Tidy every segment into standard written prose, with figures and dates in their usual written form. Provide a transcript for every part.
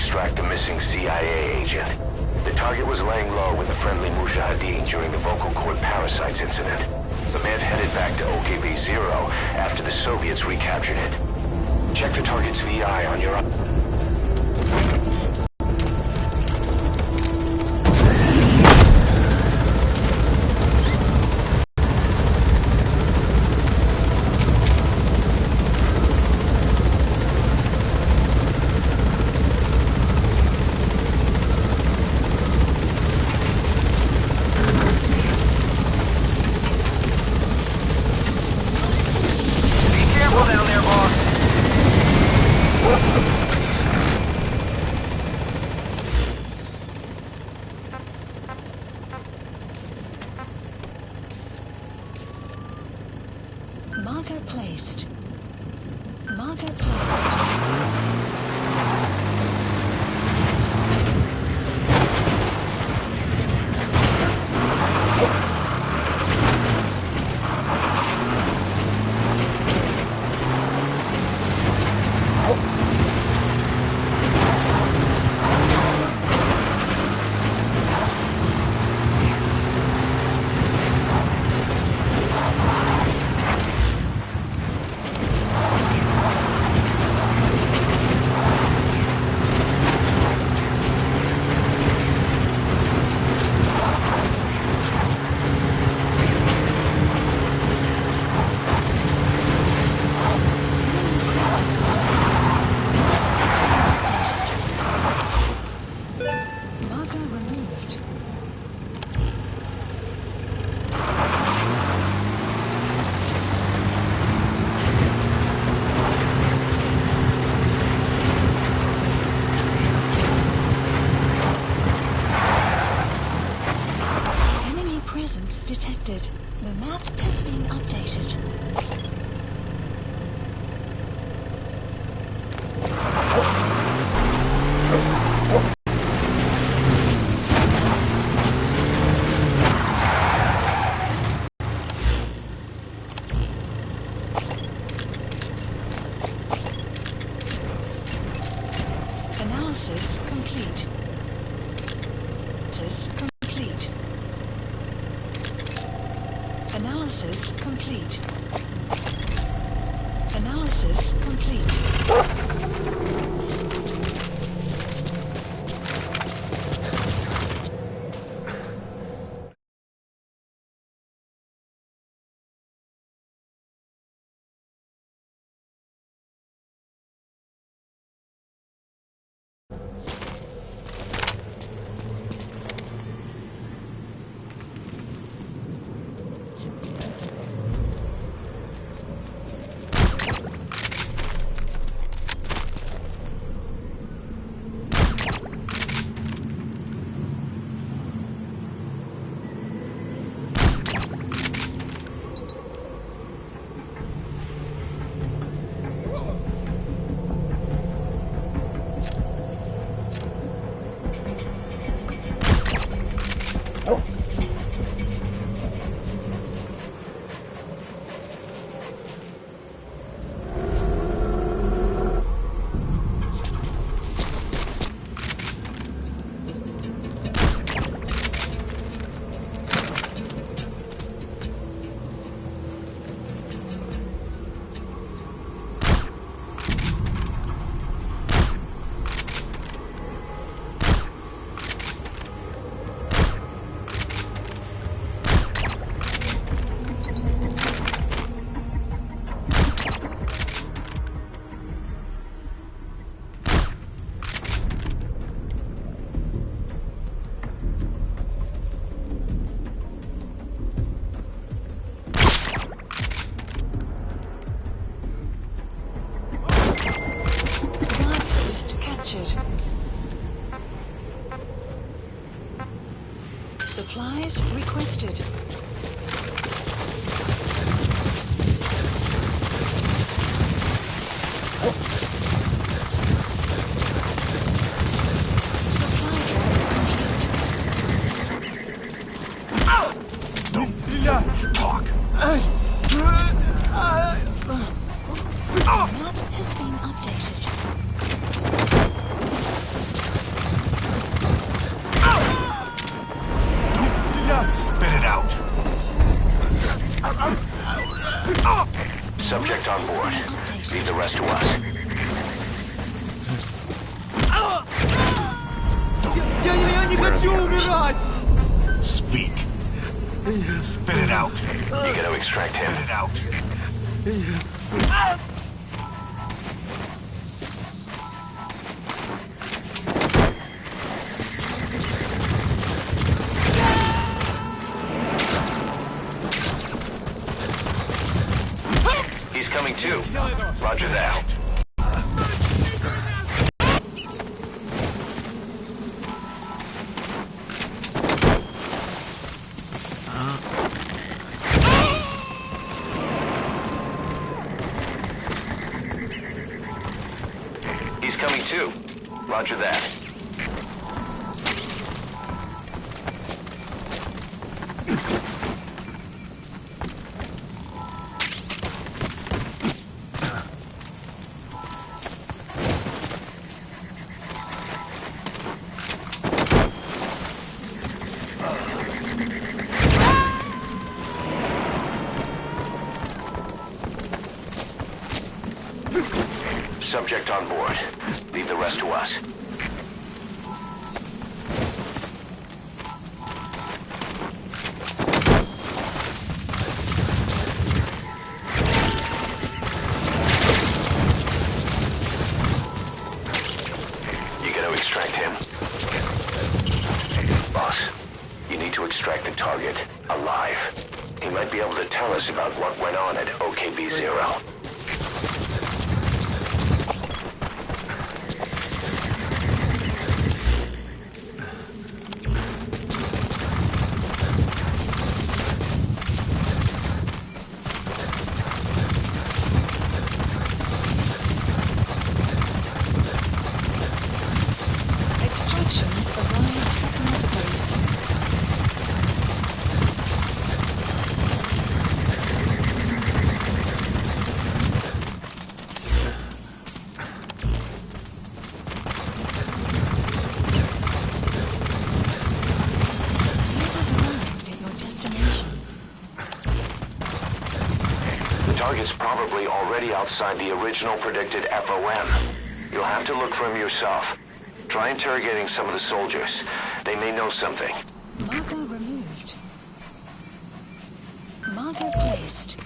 extract the missing CIA agent. The target was laying low with the friendly Mujahideen during the vocal cord parasites incident. The man headed back to OKB-0 after the Soviets recaptured it. Check the target's VI on your... Marker placed. Marker placed. Detected. The map has been updated. Analysis complete. Analysis complete. Analysis complete. Supplies requested. Supply drive complete. Don't talk. Map has been updated. Subject on board. Leave the rest to us. Я не хочу умирать! Speak. Spit it out. You gotta extract him. Spit it out. He's coming too. Roger that. He's coming too. Roger that. Subject on board. Leave the rest to us. You gotta extract him. Boss, you need to extract the target alive. He might be able to tell us about what went on at OKB-0. Extraction arrived at another base. The target's probably already outside the original predicted FOM. You'll have to look for him yourself. Try interrogating some of the soldiers. They may know something. Marker removed. Marker placed.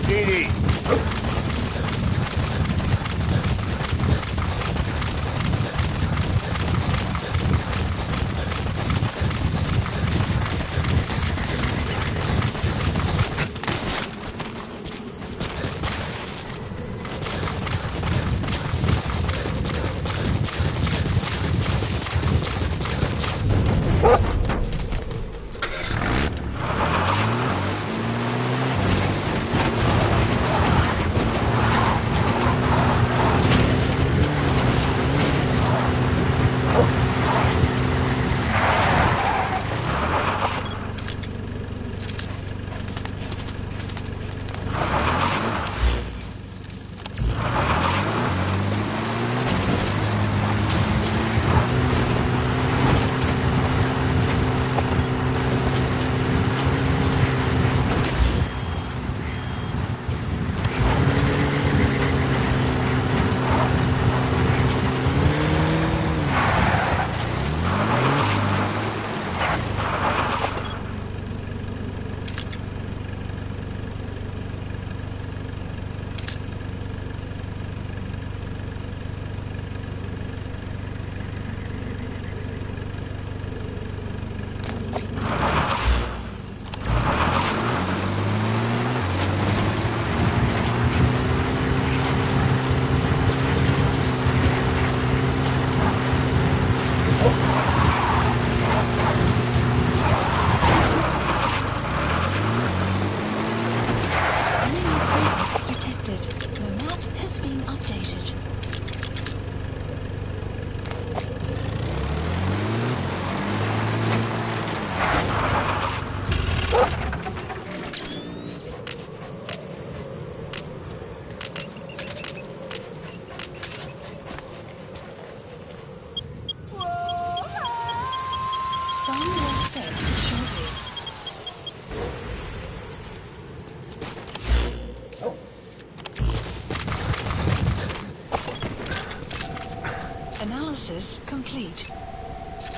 DD.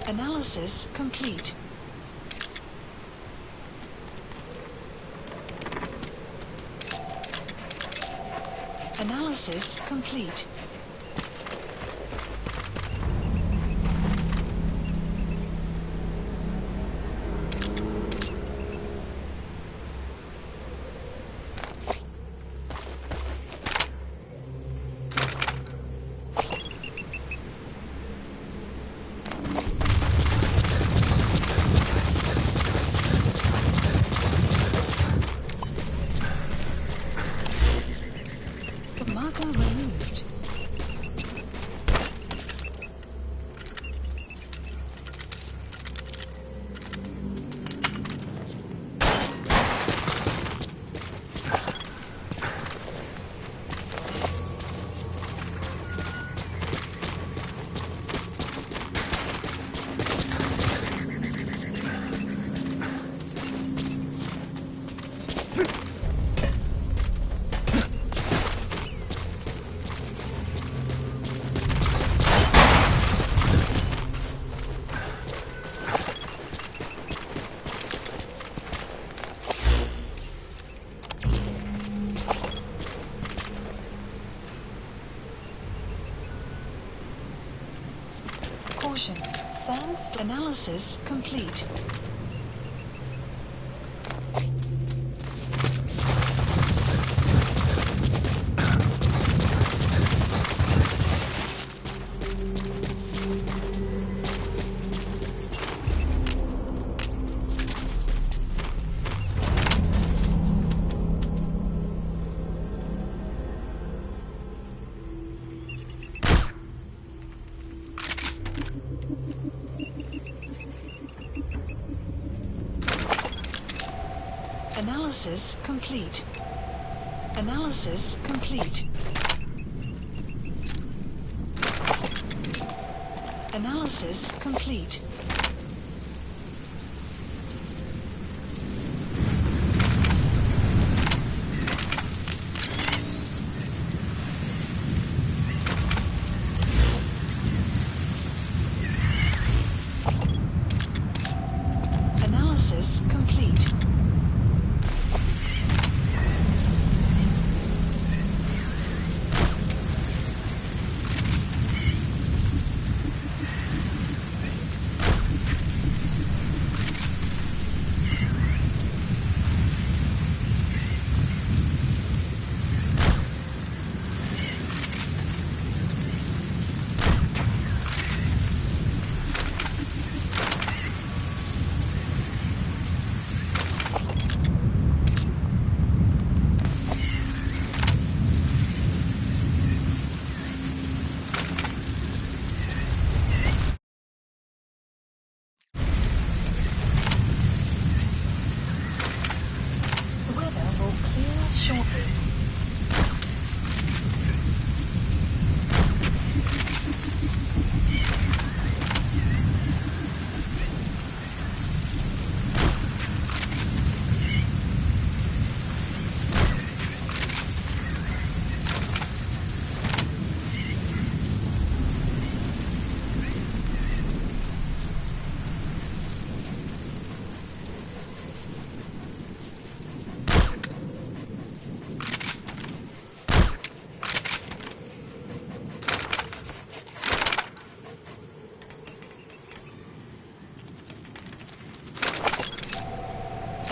Analysis complete. Analysis complete. Marker removed. Caution. Advanced analysis complete. Analysis complete. Analysis complete. Analysis complete. Analysis complete.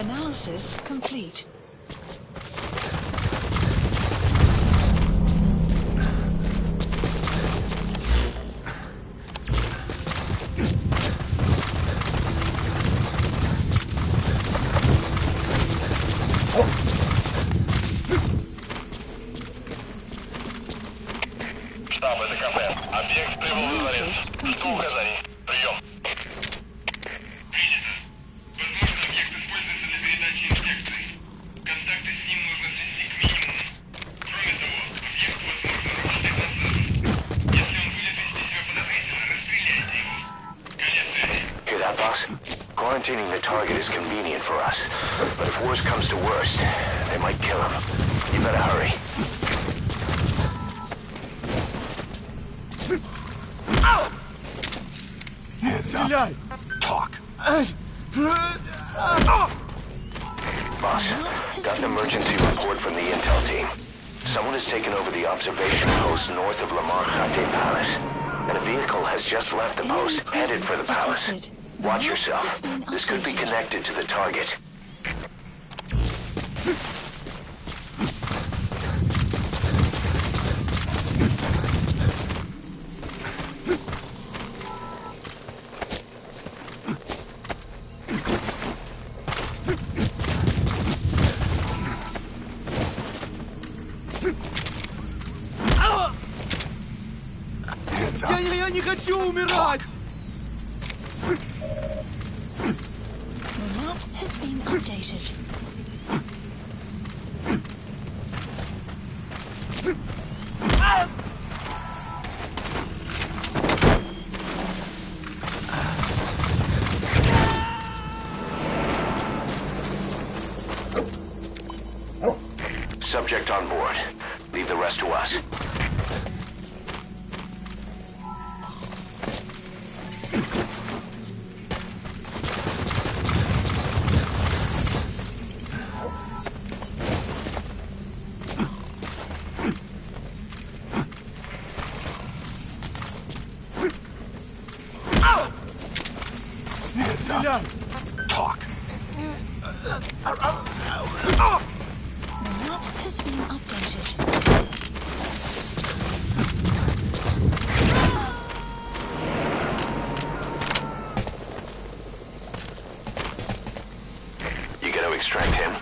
Analysis complete. Штаб, это КП. Объект прибыл в дворец. Жду указаний. Прием. Принято. Возможно, объект используется для передачи инфекции. Контакты с ним нужно свести к минимуму. Кроме того, объект, возможно, работает на запад. Если он будет вести себя подозрительно, расстреляйте его. Конец связи. Hear that, boss? Quarantining the target is convenient for us, but if worst comes to worst, they might kill him. You better hurry. Heads стреляй! Talk. Boss, got an emergency report from the intel team. Someone has taken over the observation post north of Lamar Khatay Palace. And a vehicle has just left the post, headed for the palace. Watch yourself. This could be connected to the target. Hands up. Я не хочу умирать! The map has been updated. Subject on board. Leave the rest to us. Hands up. Стреляй! Talk. The map has been updated. You gotta extract him.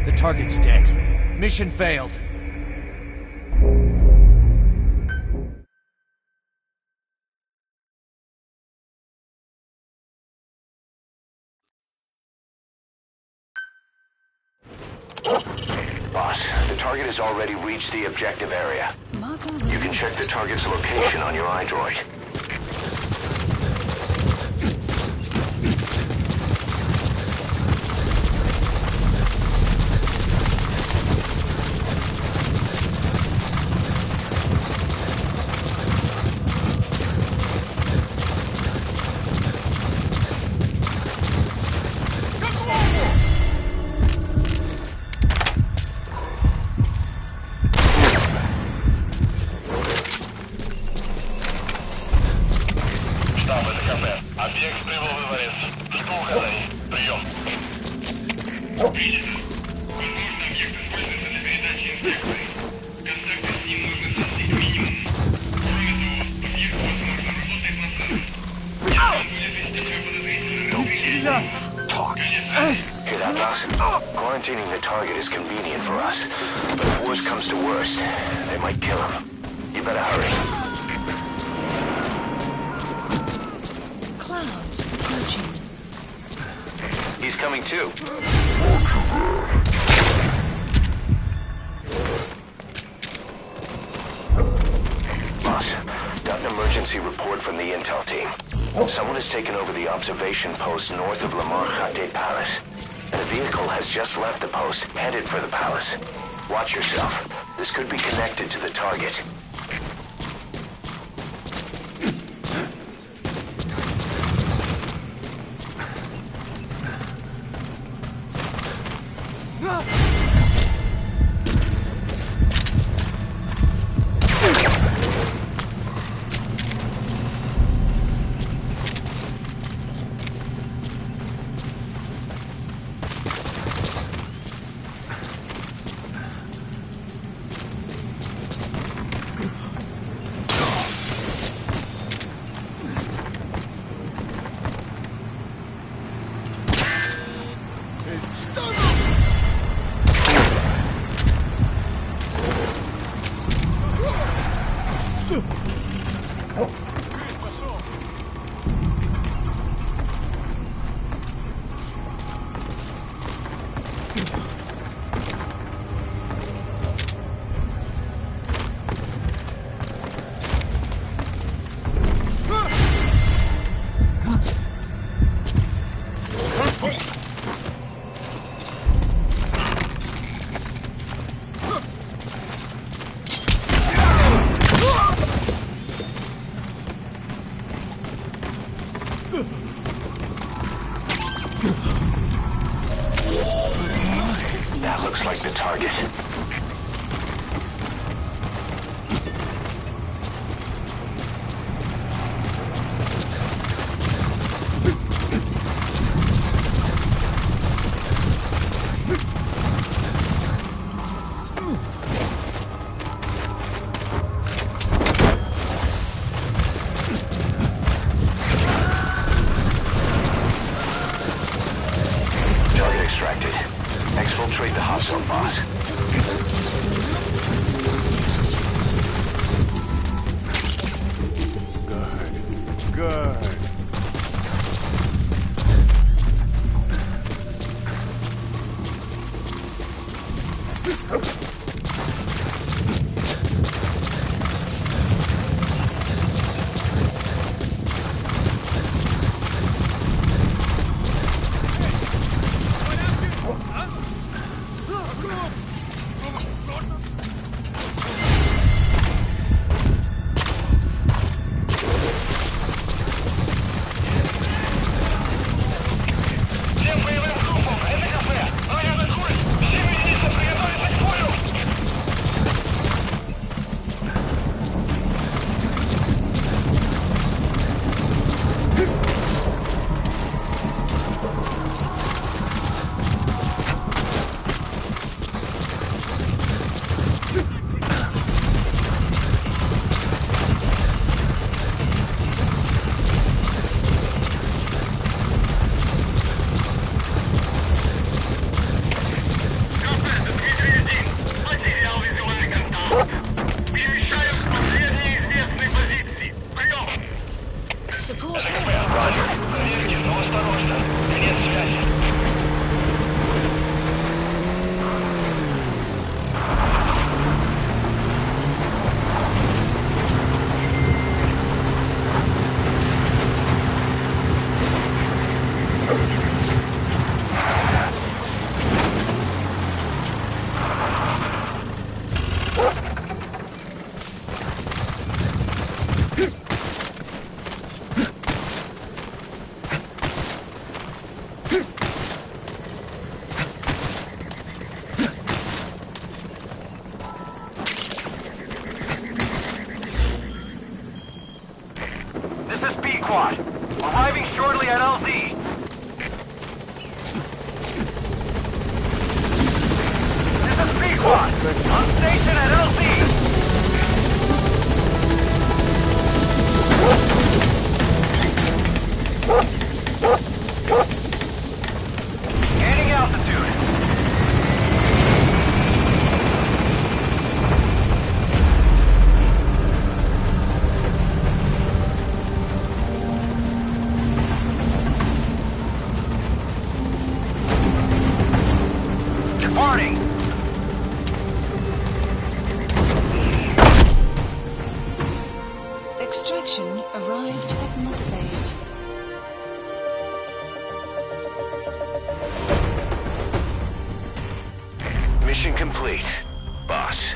The target's dead. Mission failed. Boss, the target has already reached the objective area. Marker You can check the target's location on your iDroid. Штаб, это КП. Объект прибыл в дворец. Жду указаний. Прием. Принято. Возможно, объект используется для передачи инфекции. Контакты с ним нужно свести к минимуму. Кроме того, объект, возможно, работает на взрыв. Если он будет вести себя подозрительно, Стреляй! Talk. Hear that, boss? Quarantining the target is convenient for us. But if worst comes to worst, they might kill him. You better hurry. clouds approaching. He's coming too. Boss, got an emergency report from the intel team. Someone has taken over the observation post north of Lamar Khatay Palace. And a vehicle has just left the post, headed for the palace. Watch yourself. This could be connected to the target. target. Target extracted. Exfiltrate the hot zone, boss. Good. Good. Всем боевым группам! Это кафе! Военный курс! Все единицы приготовиться к бою! Кафе, это Дмитрий-1. Потерял визуальный контакт. Перемещаюсь к последней известной позиции. Прием! Support Это КП, Роджер. Проверьте, но осторожно. Конец связи. This is P-Quad. Arriving shortly at LZ. This is P-Quad. On station at LZ. Gaining altitude. Departing. extraction arrived at Mother Base. Mission complete, boss.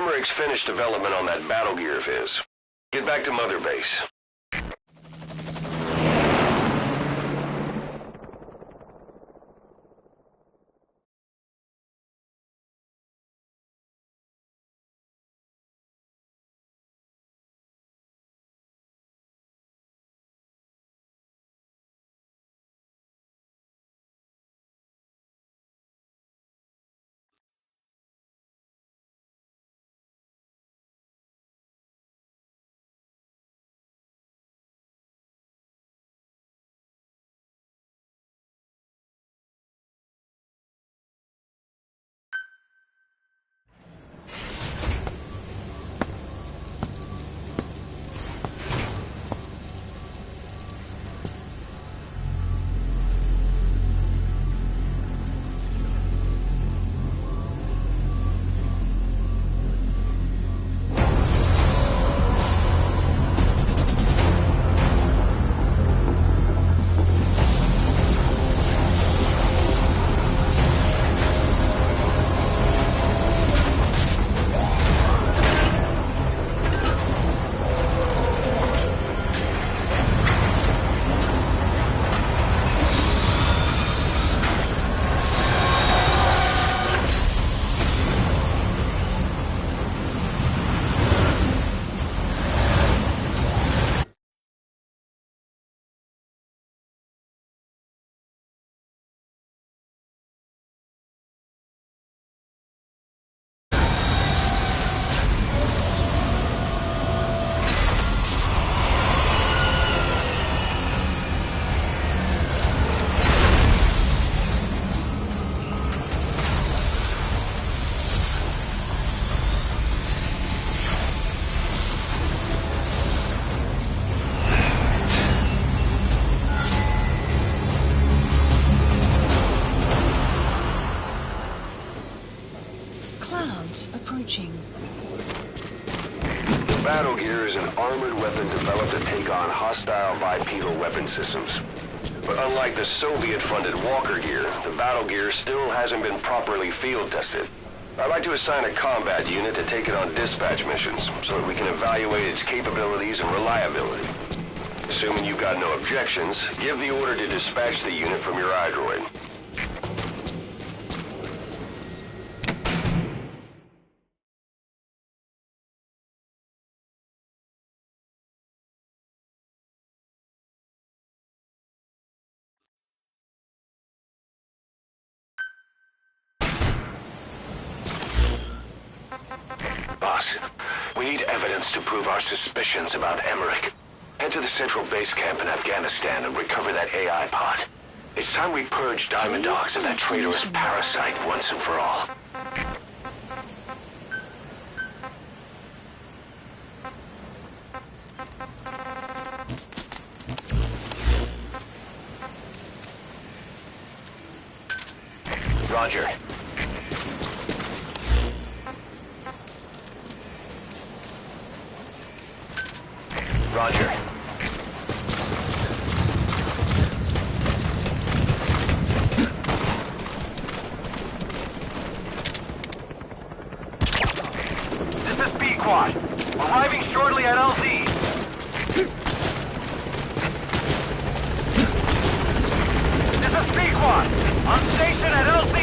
Emmerich's finished development on that battle gear of his. Get back to Mother Base. Clouds approaching. The battle gear is an armored weapon developed to take on hostile bipedal weapon systems. But unlike the Soviet-funded Walker gear, the battle gear still hasn't been properly field tested. I'd like to assign a combat unit to take it on dispatch missions, so that we can evaluate its capabilities and reliability. Assuming you've got no objections, give the order to dispatch the unit from your iDroid. Boss, we need evidence to prove our suspicions about Emmerich. Head to the central base camp in Afghanistan and recover that AI pod. It's time we purge Diamond Dogs of that traitorous parasite once and for all. Roger. Roger. This is B-Quad. Arriving shortly at LZ. This is B-Quad. On station at LZ.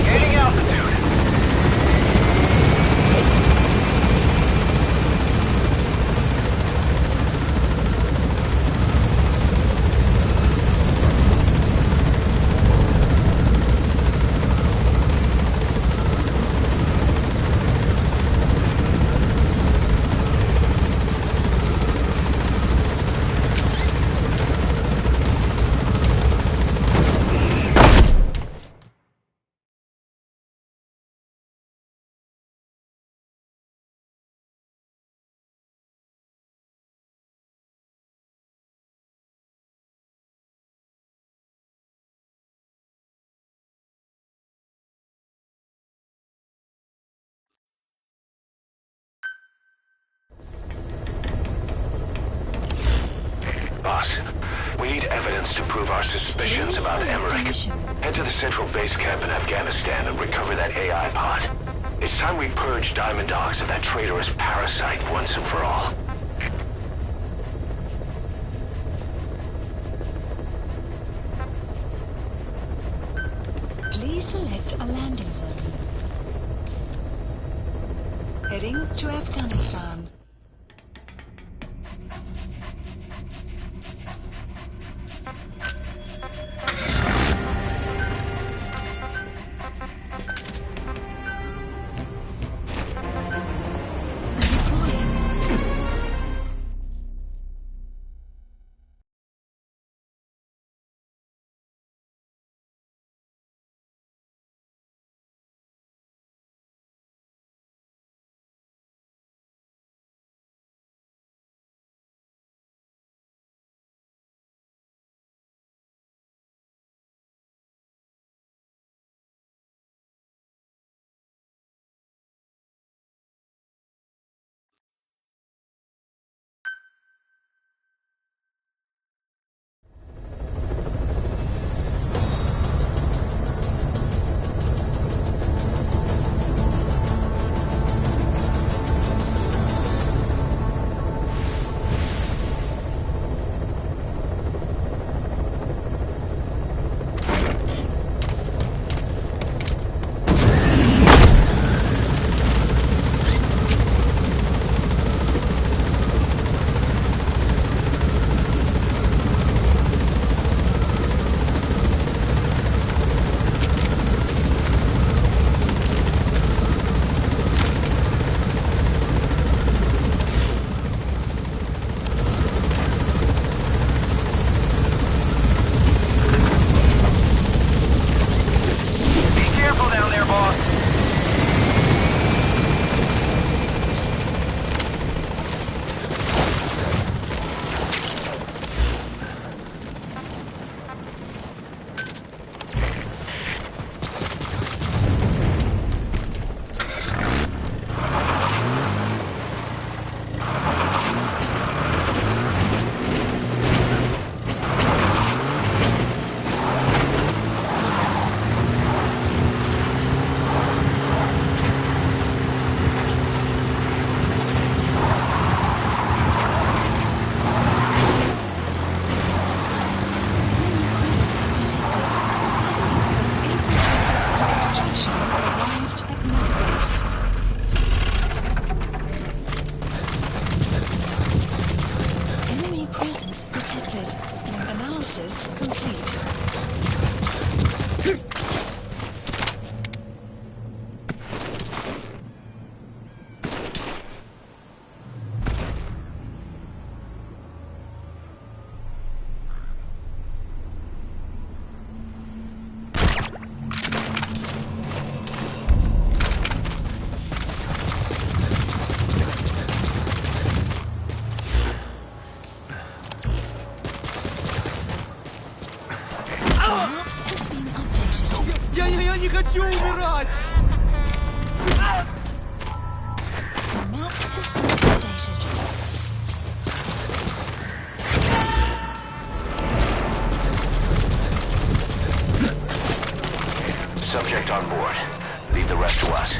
Gaining altitude. boss. We need evidence to prove our suspicions about Emmerich. Head to the central base camp in Afghanistan and recover that AI pod. It's time we purge Diamond Dogs of that traitorous parasite once and for all. Please select a landing zone. Heading to Afghanistan. Я не хочу умирать! The map has been updated. Subject on board. Leave the rest to us.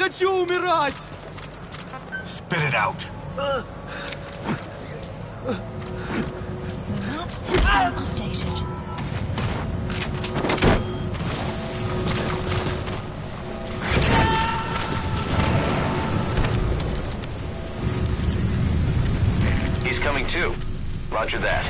хочу умирать! Spit it out. The map has been updated. He's coming too. Roger that.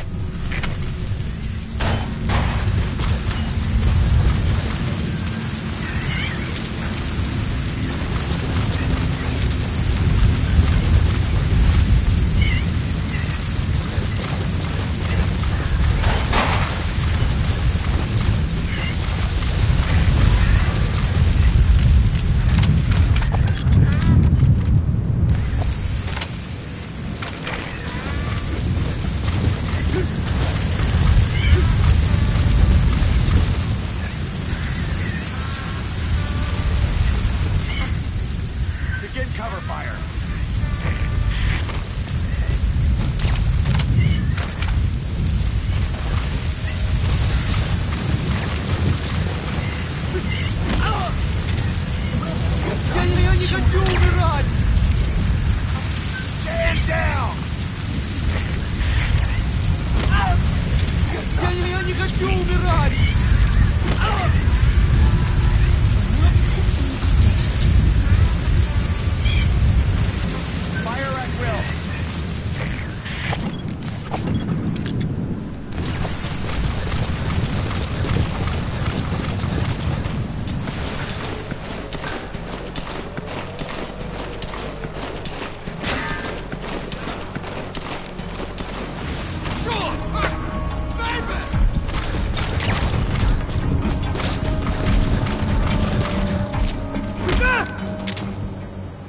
Begin cover fire. Я не хочу умирать! Stand down! Я не хочу умирать! The map has been updated. Fire at will.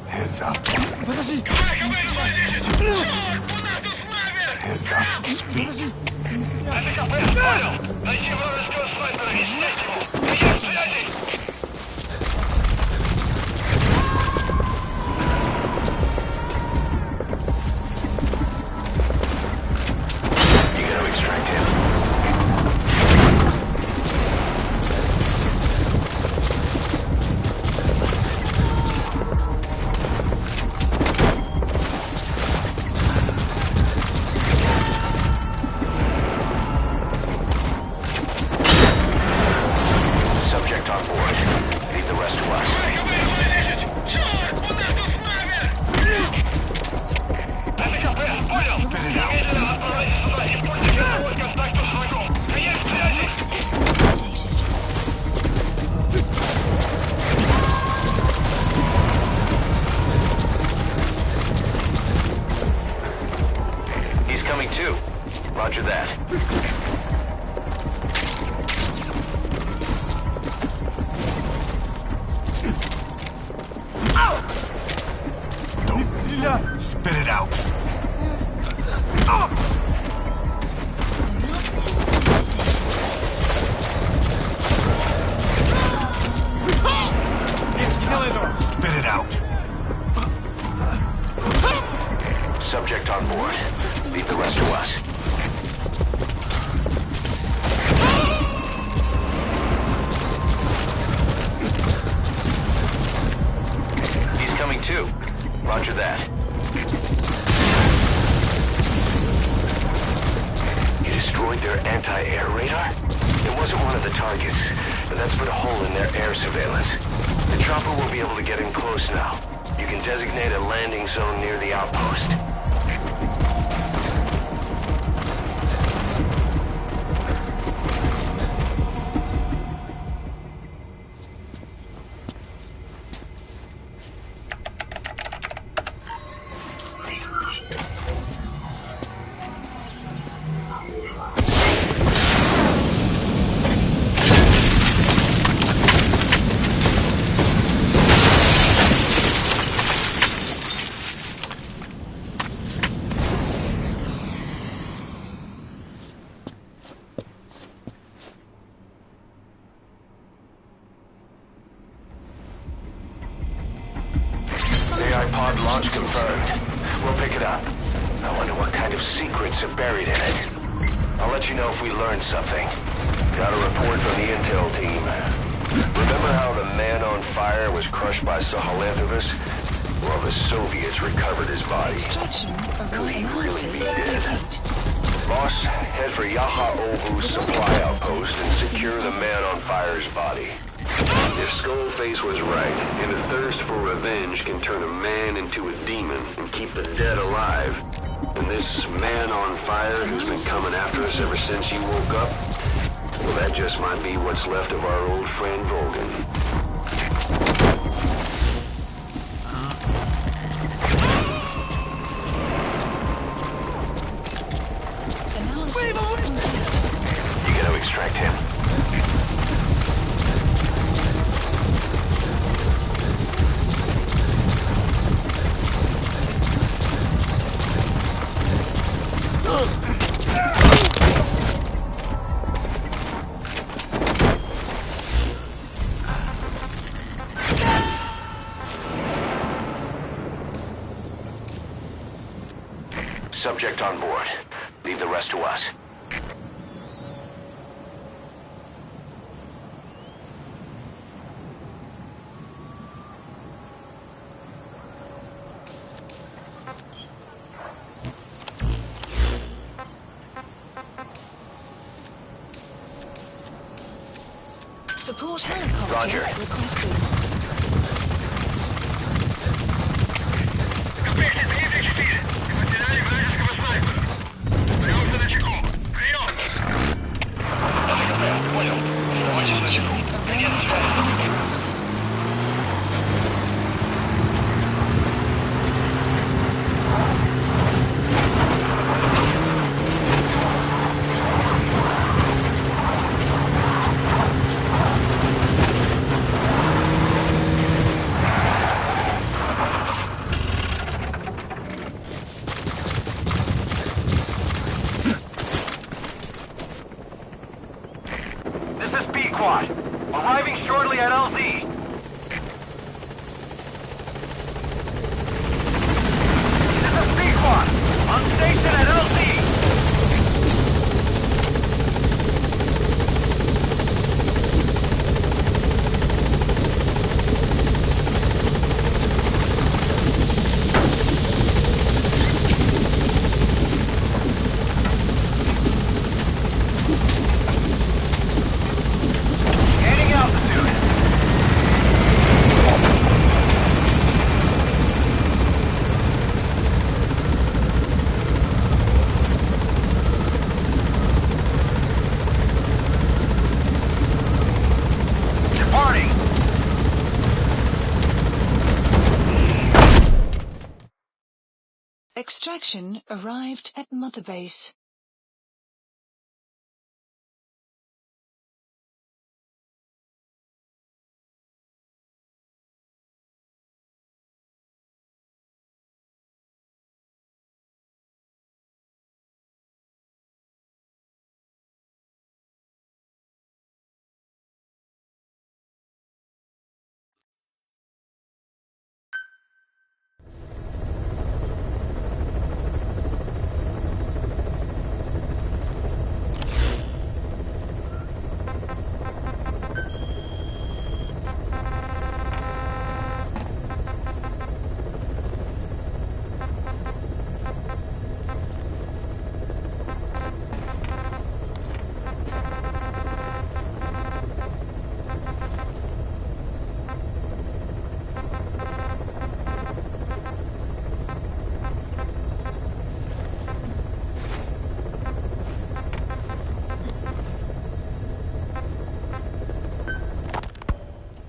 Hands up. Подожди! Hands up. Speak. Это КП, понял. Найди вражеского снайпера и снять его. Прием связи! You gotta extract him. Subject on board. Leave the rest to us. Черт, у нас тут снайпер! Это КП, понял. Немедленно отправляйся сюда и пусть первого контакту с врагом. Прием связи! He's coming too. Roger that. Don't spit it out. Spit it out. Subject on board. Leave the rest to us. He's coming too. Roger that. You destroyed their anti-air radar? It wasn't one of the targets, and that's put a hole in their air surveillance. The chopper will be able to get in close now. You can designate a landing zone near the outpost. AI pod launch confirmed. We'll pick it up. I wonder what kind of secrets are buried in it. I'll let you know if we learn something. Got a report from the intel team. Remember how the man on fire was crushed by Sahelanthropus? Well, the Soviets recovered his body. Extraction Could he really be analysis dead? complete. Boss, head for Yaha Ovu's supply outpost and secure the man on fire's body. If Skullface was right, and a thirst for revenge can turn a man into a demon and keep the dead alive, then this man on fire who's been coming after us ever since you woke up, well, that just might be what's left of our old friend Volgan. Analysis complete. You gotta extract him. Subject on board. Leave the rest to us. Support helicopter Roger. requested. Копейки 34. Потеряли вражеского снайпера. Остаемся на чеку. Прием! Понял. Оставайтесь на чеку. Конец связи. This is B-Quad. Arriving shortly at LZ. This is B-Quad. On station at LZ. Gaining altitude. Departing. Extraction arrived at Mother Base.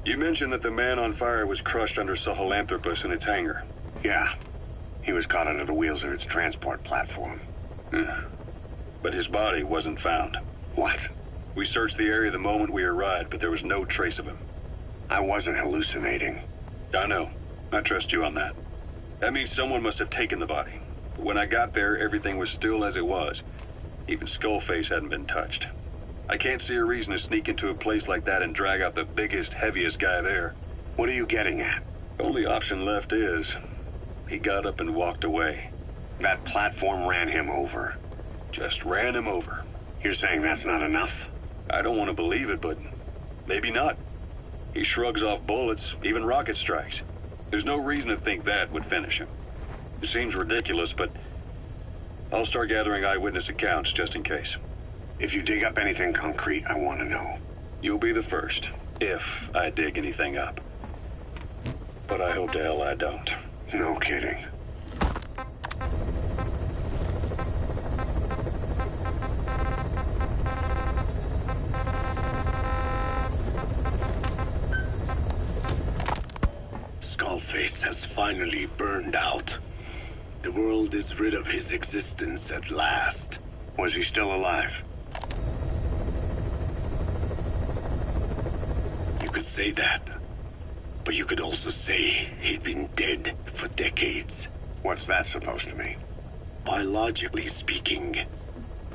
You mentioned that the man on fire was crushed under Sahelanthropus in its hangar. Yeah. He was caught under the wheels of its transport platform. But his body wasn't found. What? We searched the area the moment we arrived, but there was no trace of him. I wasn't hallucinating. I know. I trust you on that. That means someone must have taken the body. But when I got there, everything was still as it was. Even Skullface hadn't been touched. I can't see a reason to sneak into a place like that and drag out the biggest, heaviest guy there. What are you getting at? The only option left is... he got up and walked away. That platform ran him over. Just ran him over. You're saying that's not enough? I don't want to believe it, but maybe not. He shrugs off bullets, even rocket strikes. There's no reason to think that would finish him. It seems ridiculous, but I'll start gathering eyewitness accounts just in case. If you dig up anything concrete, I want to know. You'll be the first, if I dig anything up. But I hope to hell I don't. No kidding. Skullface has finally burned out. The world is rid of his existence at last. Was he still alive? You could say that, but you could also say he'd been dead for decades. What's that supposed to mean? Biologically speaking,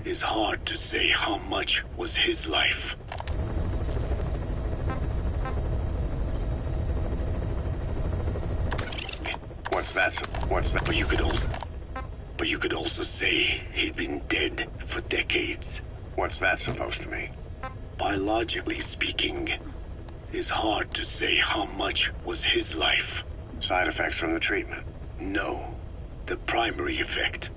it's hard to say how much was his life. What's that? But you could also say he'd been dead for decades. What's that supposed to mean? Biologically speaking, it's hard to say how much was his life. Side effects from the treatment? No, the primary effect.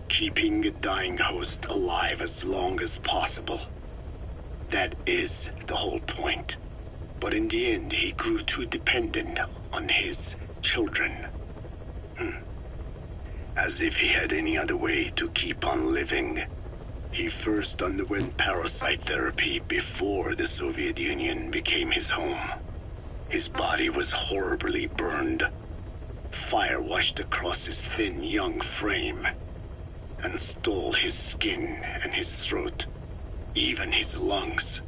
Keeping a dying host alive as long as possible. That is the whole point. But in the end, he grew too dependent on his children. As if he had any other way to keep on living. He first underwent parasite therapy before the Soviet Union became his home. His body was horribly burned. Fire washed across his thin young frame and stole his skin and his throat, even his lungs.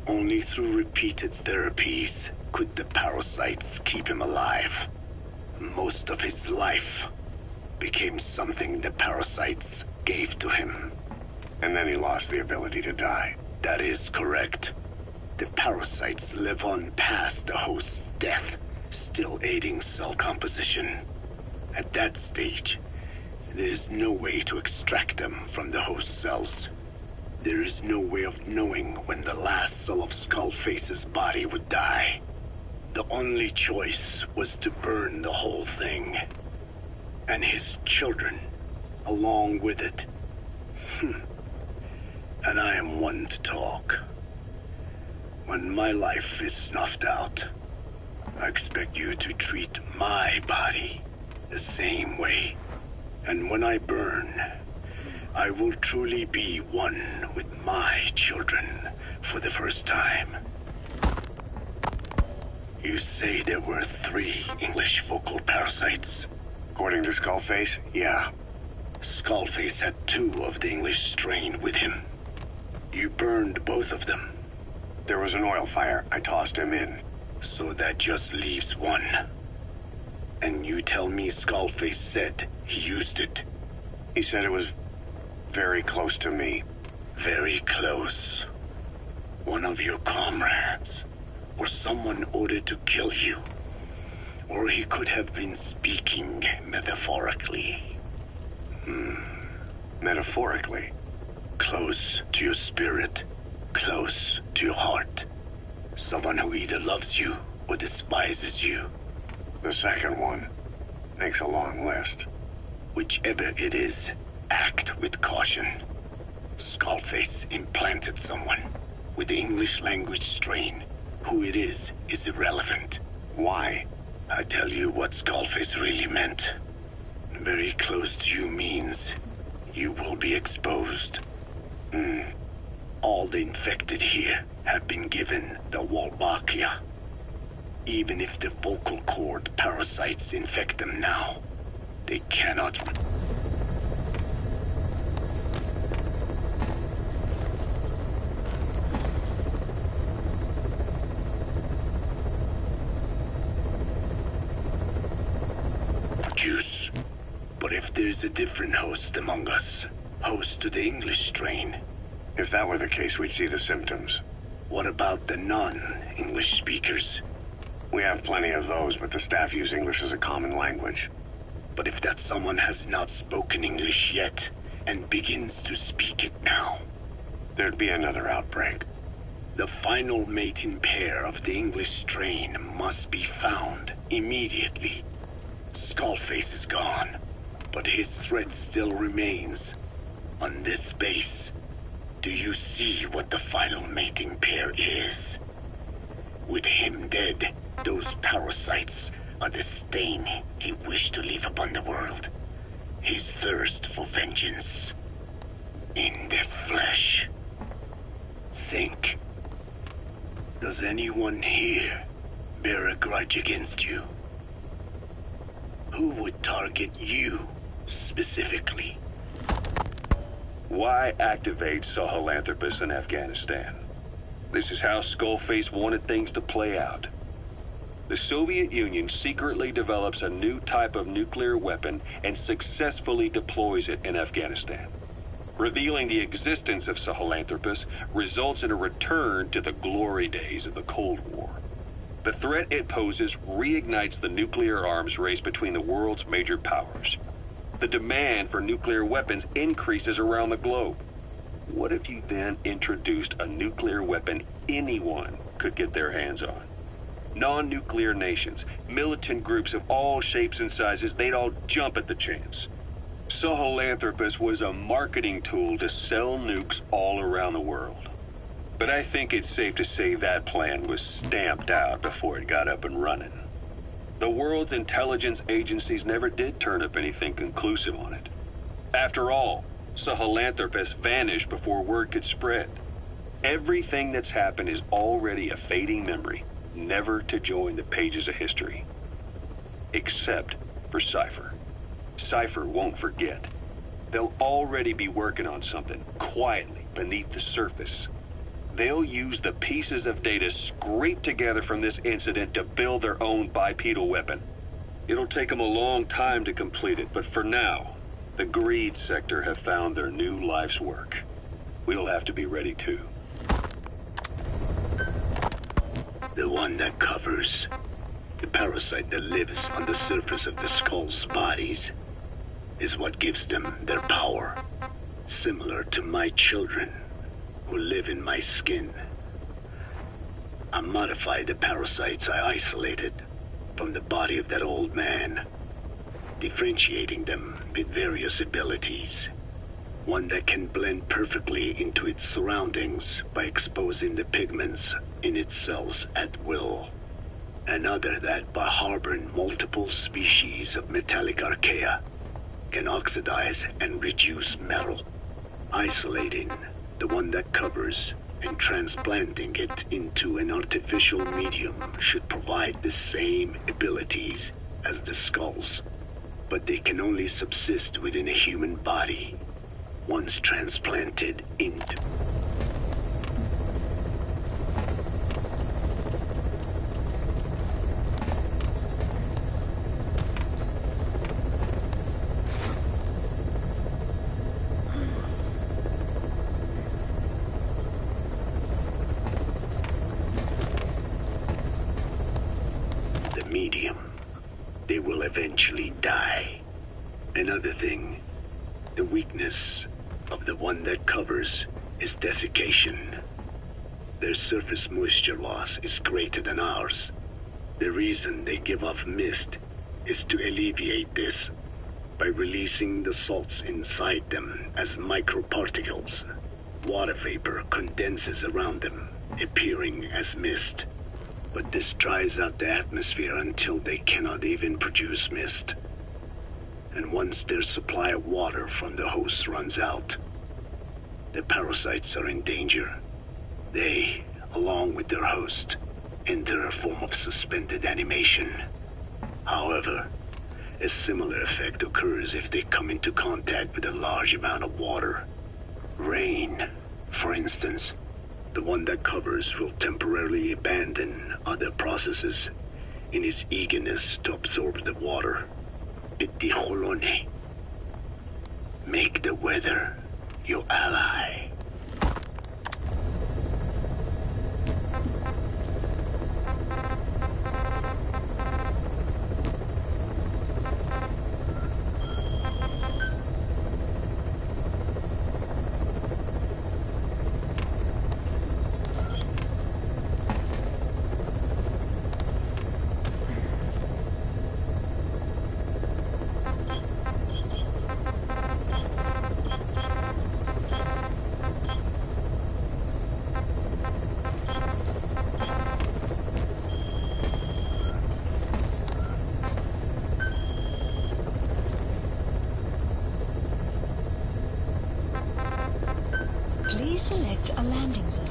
Only through repeated therapies could the parasites keep him alive. Most of his life became something the parasites gave to him. And then he lost the ability to die. That is correct. The parasites live on past the host's death, still aiding cell composition. At that stage, there is no way to extract them from the host cells. There is no way of knowing when the last cell of Skullface's body would die. The only choice was to burn the whole thing. And his children, along with it. And I am one to talk. When my life is snuffed out, I expect you to treat my body the same way. And when I burn, I will truly be one with my children for the first time. You say there were 3 English vocal parasites? According to Skullface, yeah. Skullface had 2 of the English strain with him. You burned both of them. There was an oil fire. I tossed him in. So that just leaves 1. And you tell me Skullface said he used it? He said it was very close to me. Very close. One of your comrades, or someone ordered to kill you. Or he could have been speaking metaphorically. Metaphorically? Close to your spirit, close to your heart. Someone who either loves you or despises you. The second one makes a long list. Whichever it is, act with caution. Skullface implanted someone with the English language strain. Who it is irrelevant. Why? I tell you what Skullface really meant. Very close to you means you will be exposed. all the infected here have been given the Wolbachia. Even if the vocal cord parasites infect them now, they cannot... Juice. But if there's a different host among us, host to the English strain, If that were the case, we'd see the symptoms. what about the non-English speakers? We have plenty of those, but the staff use English as a common language. But if that someone has not spoken English yet and begins to speak it now, There'd be another outbreak. the final mating pair of the English strain must be found immediately. Skullface is gone, but his threat still remains. On this base, do you see what the final mating pair is? With him dead, those parasites are the stain he wished to leave upon the world. His thirst for vengeance. In the flesh. Think. Does anyone here bear a grudge against you? Who would target you, specifically? Why activate Sahelanthropus in Afghanistan? This is how Skullface wanted things to play out. The Soviet Union secretly develops a new type of nuclear weapon and successfully deploys it in Afghanistan. Revealing the existence of Sahelanthropus results in a return to the glory days of the Cold War. The threat it poses reignites the nuclear arms race between the world's major powers. The demand for nuclear weapons increases around the globe. What if you then introduced a nuclear weapon anyone could get their hands on? Non-nuclear nations, militant groups of all shapes and sizes, they'd all jump at the chance. Sahelanthropus was a marketing tool to sell nukes all around the world. But I think it's safe to say that plan was stamped out before it got up and running. The world's intelligence agencies never did turn up anything conclusive on it. After all, Sahelanthropus vanished before word could spread. Everything that's happened is already a fading memory, never to join the pages of history. Except for Cypher. Cypher won't forget. They'll already be working on something, quietly, beneath the surface. They'll use the pieces of data scraped together from this incident to build their own bipedal weapon. It'll take them a long time to complete it, but for now, the greed sector have found their new life's work. We'll have to be ready too. The one that covers. The parasite that lives on the surface of the skull's bodies is what gives them their power. Similar to my children who live in my skin. I modified the parasites I isolated from the body of that old man, differentiating them with various abilities. One that can blend perfectly into its surroundings by exposing the pigments in its cells at will. Another that, by harboring multiple species of metallic archaea, can oxidize and reduce metal. Isolating the one that covers and transplanting it into an artificial medium should provide the same abilities as the skulls, but they can only subsist within a human body once transplanted into... the medium. They will eventually die. Another thing, the weakness of the one that covers is desiccation. Their surface moisture loss is greater than ours. The reason they give off mist is to alleviate this by releasing the salts inside them as microparticles. Water vapor condenses around them, appearing as mist. But this dries out the atmosphere until they cannot even produce mist. And once their supply of water from the host runs out, The parasites are in danger. They, along with their host, enter a form of suspended animation. However, a similar effect occurs if they come into contact with a large amount of water. Rain, for instance. The one that covers will temporarily abandon other processes in its eagerness to absorb the water. Pitijolone. Make the weather your ally. Please select a landing zone.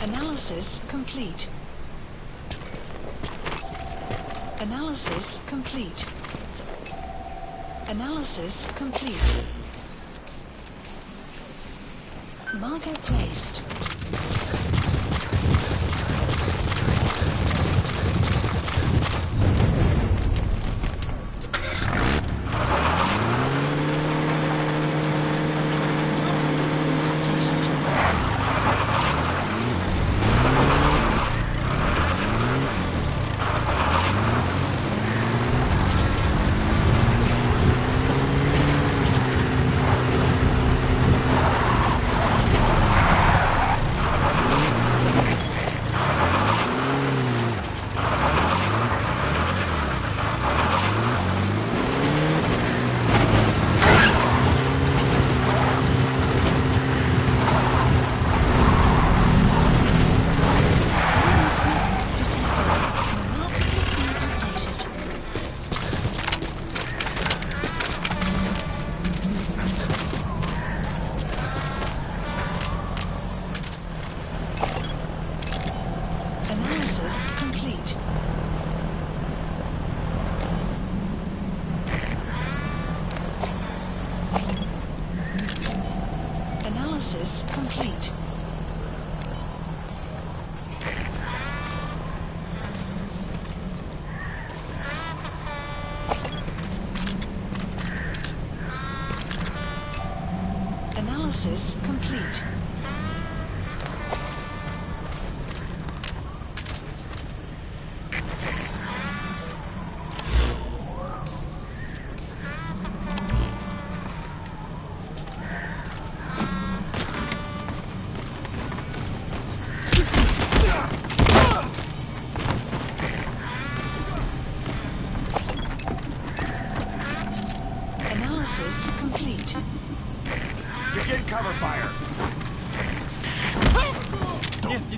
Analysis complete. Analysis complete. Analysis complete. Marker placed.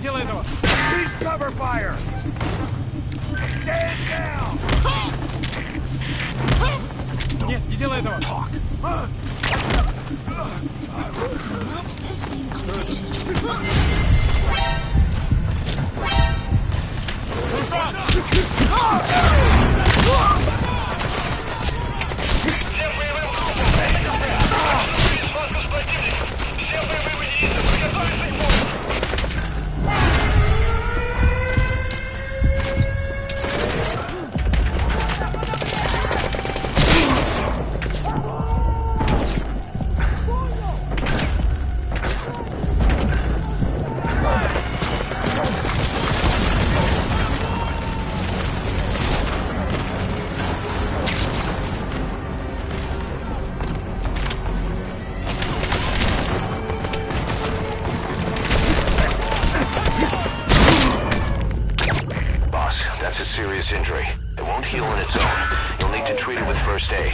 делай этого! Cease cover fire! Stand down! Нет, не делай этого! Maps is being updated. Всем боевым группам! Это кафе! Отступить схватку с противником! Всем боевым единицам приготовиться к бою! Boss, that's a serious injury. It won't heal on its own. You'll need to treat it with first aid.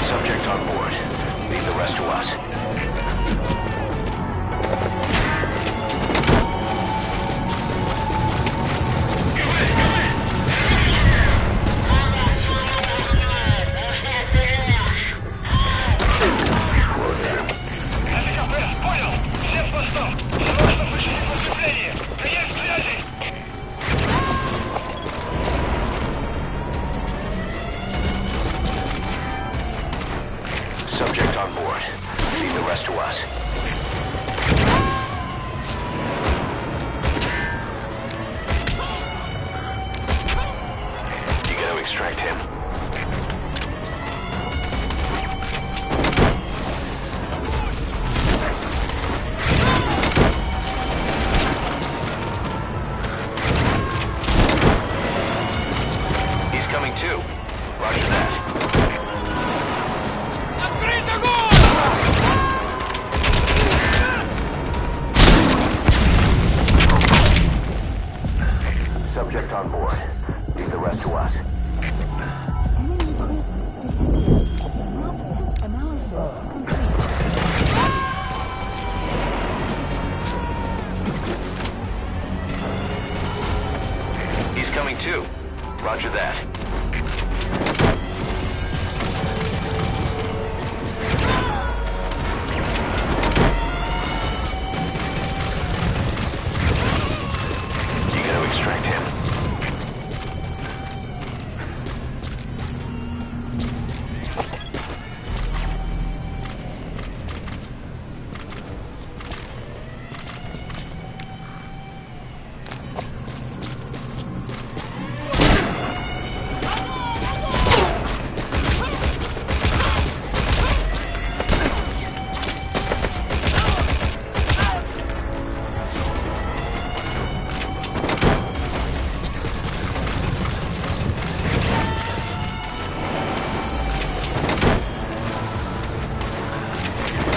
Subject on board. Leave the rest to us. Это кафе! Понял! Всем с постов! Срочно включите подкрепление! Прием связи! Subject on board. Leave the rest to us. You gotta extract him. He's coming too. Roger that. Открыть огонь! Subject on board. Leave the rest to us. He's coming too. Roger that. You gotta extract him.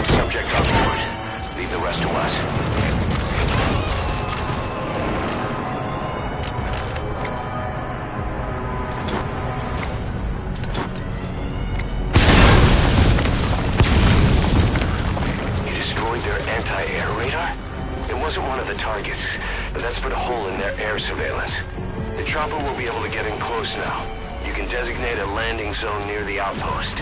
Subject on board. Leave the rest to us. You destroyed their anti-air radar? It wasn't one of the targets, but that's put a hole in their air surveillance. The chopper will be able to get in close now. You can designate a landing zone near the outpost.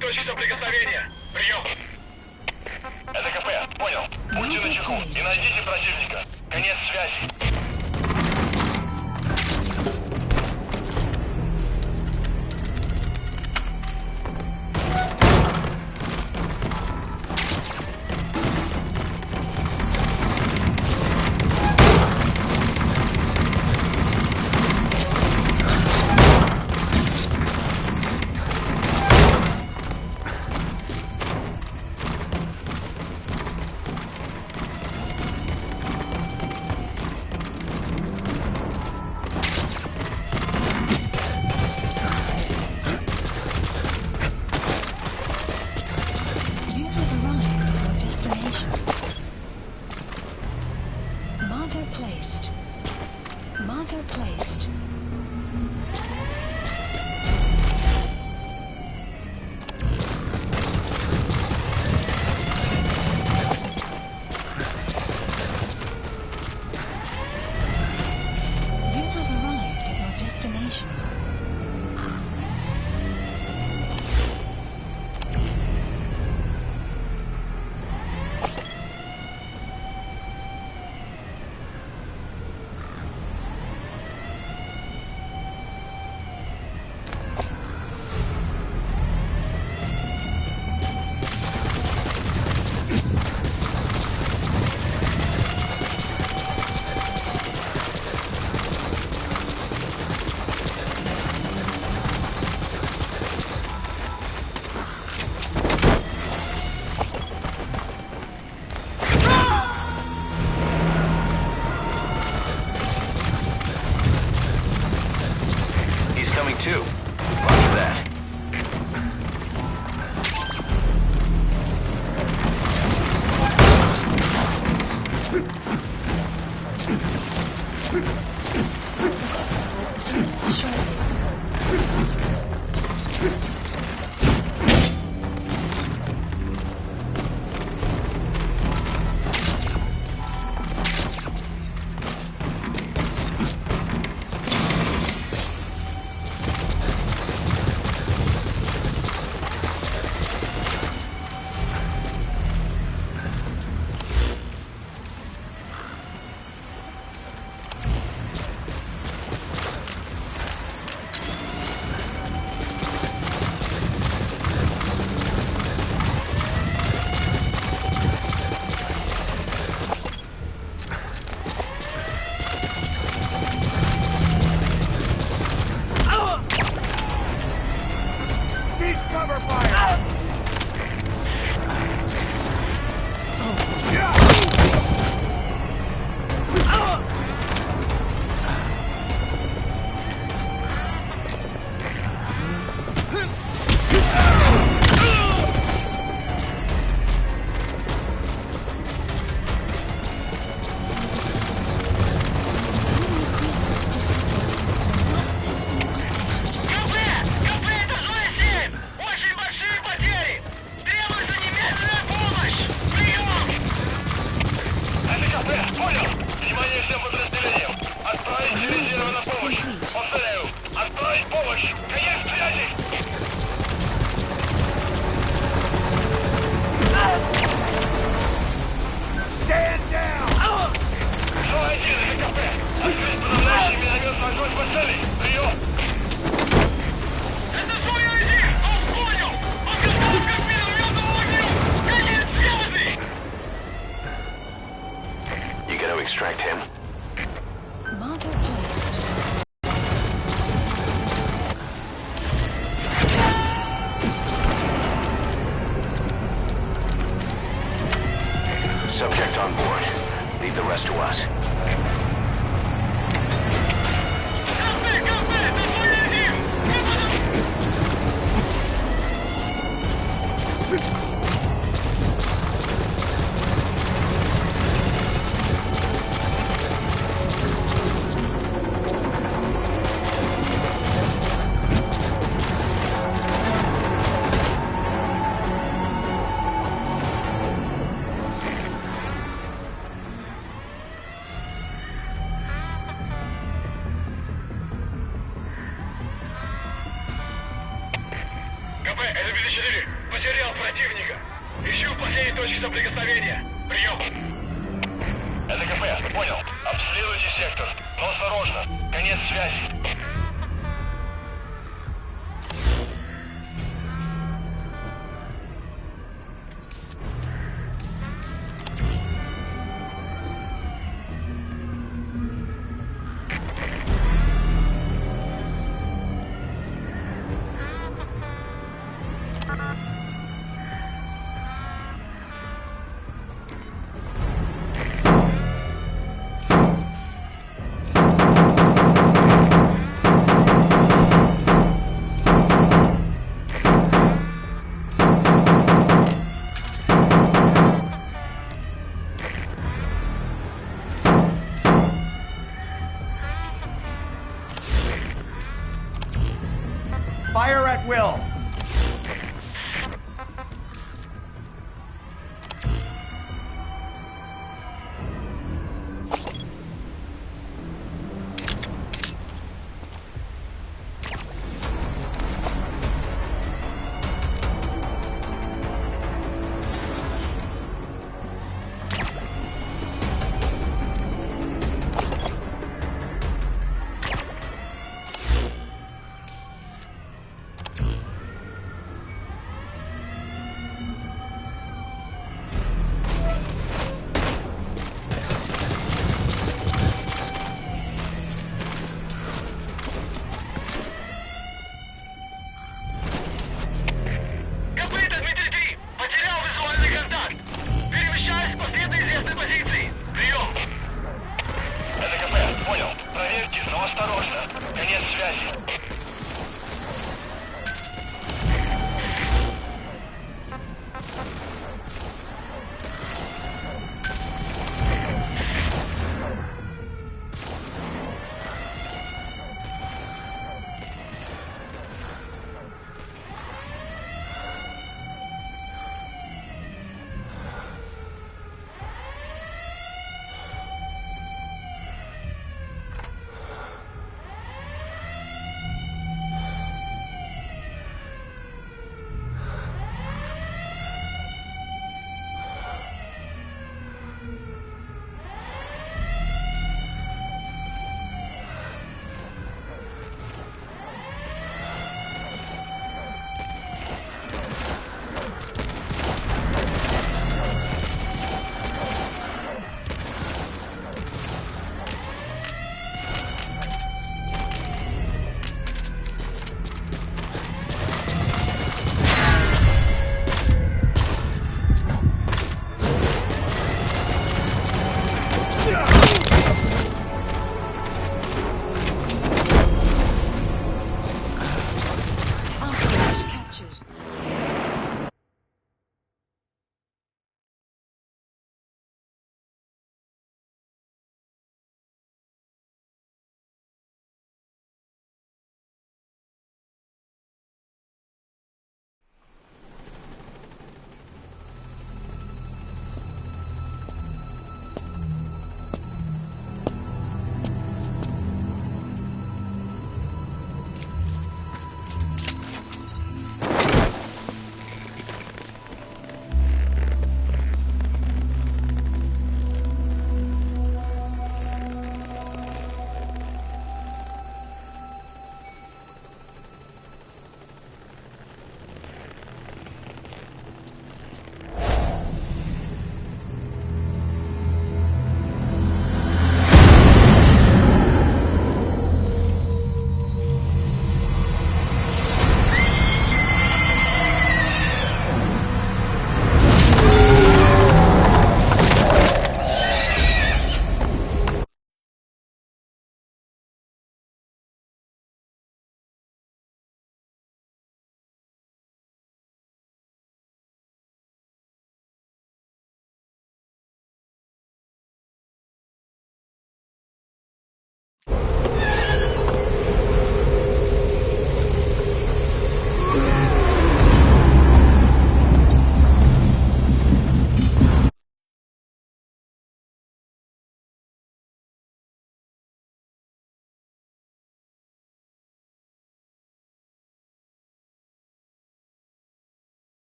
точки соприкосновения. Прием. Это КП. Понял. Будьте начеку и найдите противника. Конец связи. You have arrived at your destination. Marker placed. Marker placed. You have arrived at your destination. He's coming too. Roger that. Cease cover fire! КП! КП, это зона 7! Очень большие потери! Требуется немедленная помощь! Прием! Это КП, понял! Внимание всем подразделениям! Отправить делегированную помощь! Повторяю, отправить помощь! Конец связи! Stand down! Зона 1, это КП! Открыть подавляющий минометный огонь по цели! Прием! Это зона 1! Он понял! Подготовка к минометному огню! Конец связи! You gotta extract him. Marker placed. Subject on board. Leave the rest to us. КП! КП! Это зона 1! КП, это 54. точки соприкосновения. Прием. Это КП, понял. Обследуйте сектор. Но осторожно. Конец связи.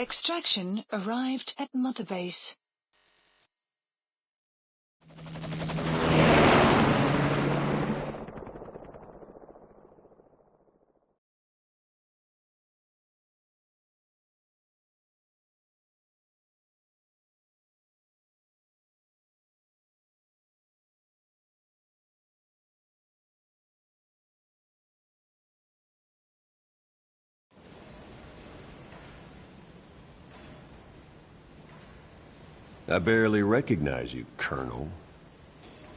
Extraction arrived at Mother Base. I barely recognize you, Colonel.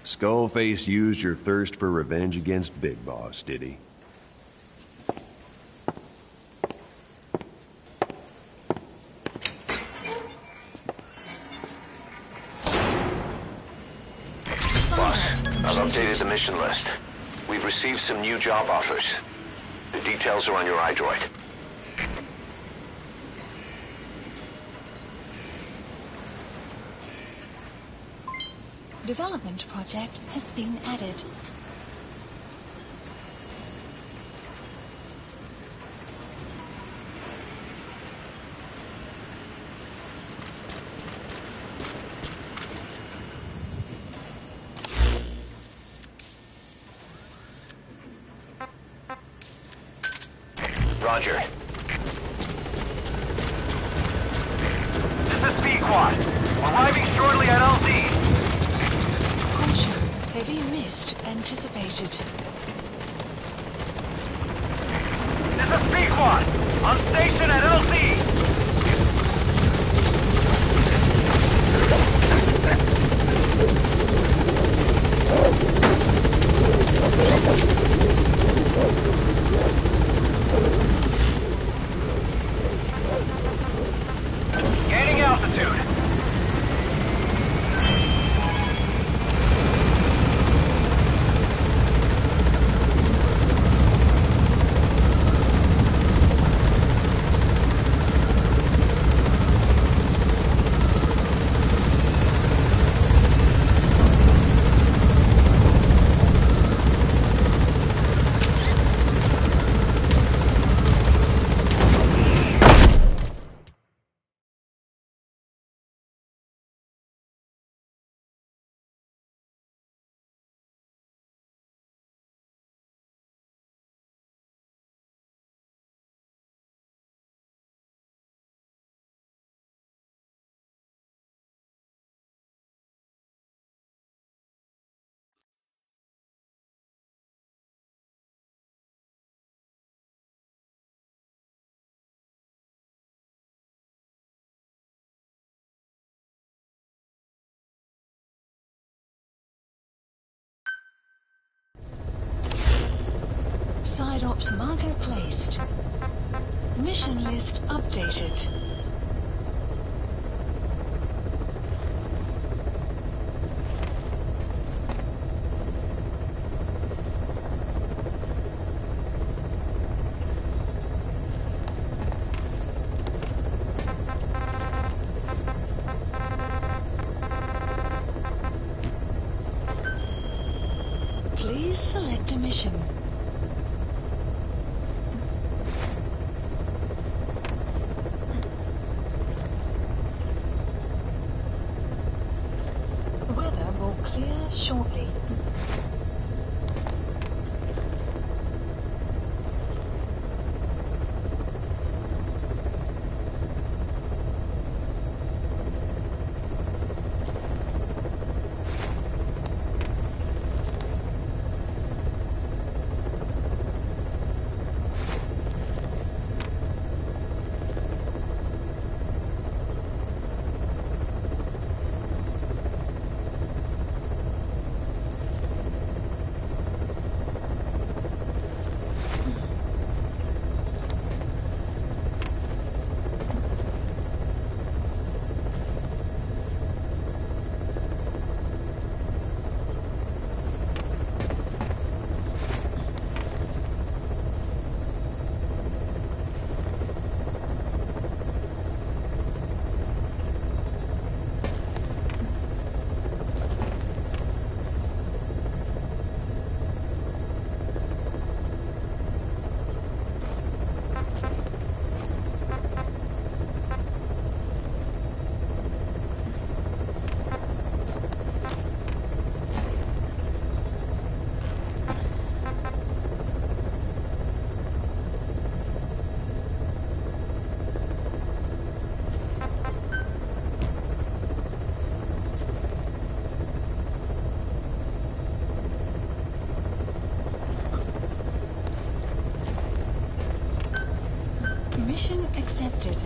Skullface used your thirst for revenge against Big Boss, did he? Boss, I've updated the mission list. We've received some new job offers. The details are on your iDroid. Development project has been added. Roger. This is Pequod. Arriving shortly at LZ. Caution, heavy mist anticipated. This is Pequod. On station at LZ. Gaining altitude. Side ops marker placed. Mission list updated. Please select a mission. Weather will clear shortly. Mission accepted.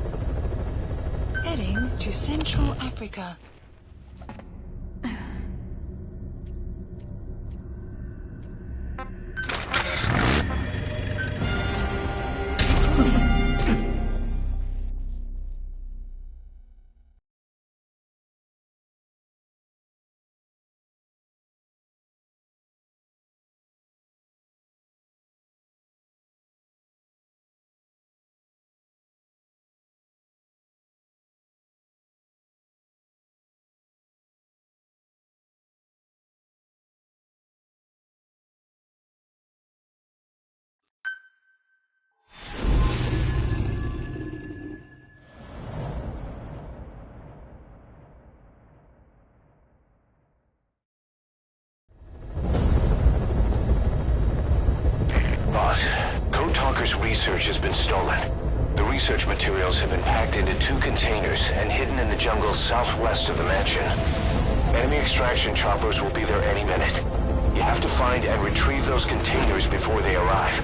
Heading to Central Africa. Boss, Code Talker's research has been stolen. The research materials have been packed into 2 containers and hidden in the jungle southwest of the mansion. Enemy extraction choppers will be there any minute. You have to find and retrieve those containers before they arrive.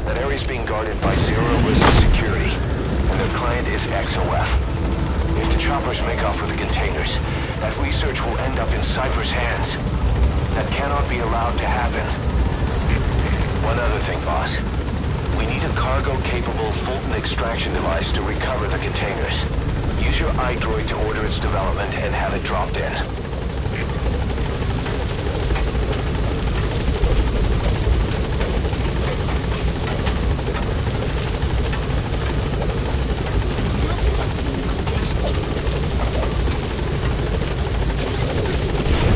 That area is being guarded by zero-risk security, and their client is XOF. If the choppers make off with the containers, that research will end up in Cypher's hands. That cannot be allowed to happen. One other thing, boss. We need a cargo-capable Fulton extraction device to recover the containers. Use your iDroid to order its development and have it dropped in.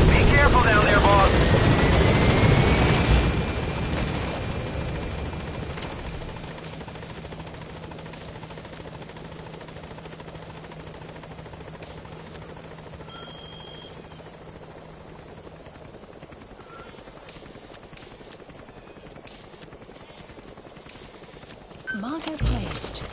Be careful down there, boss. Marker placed.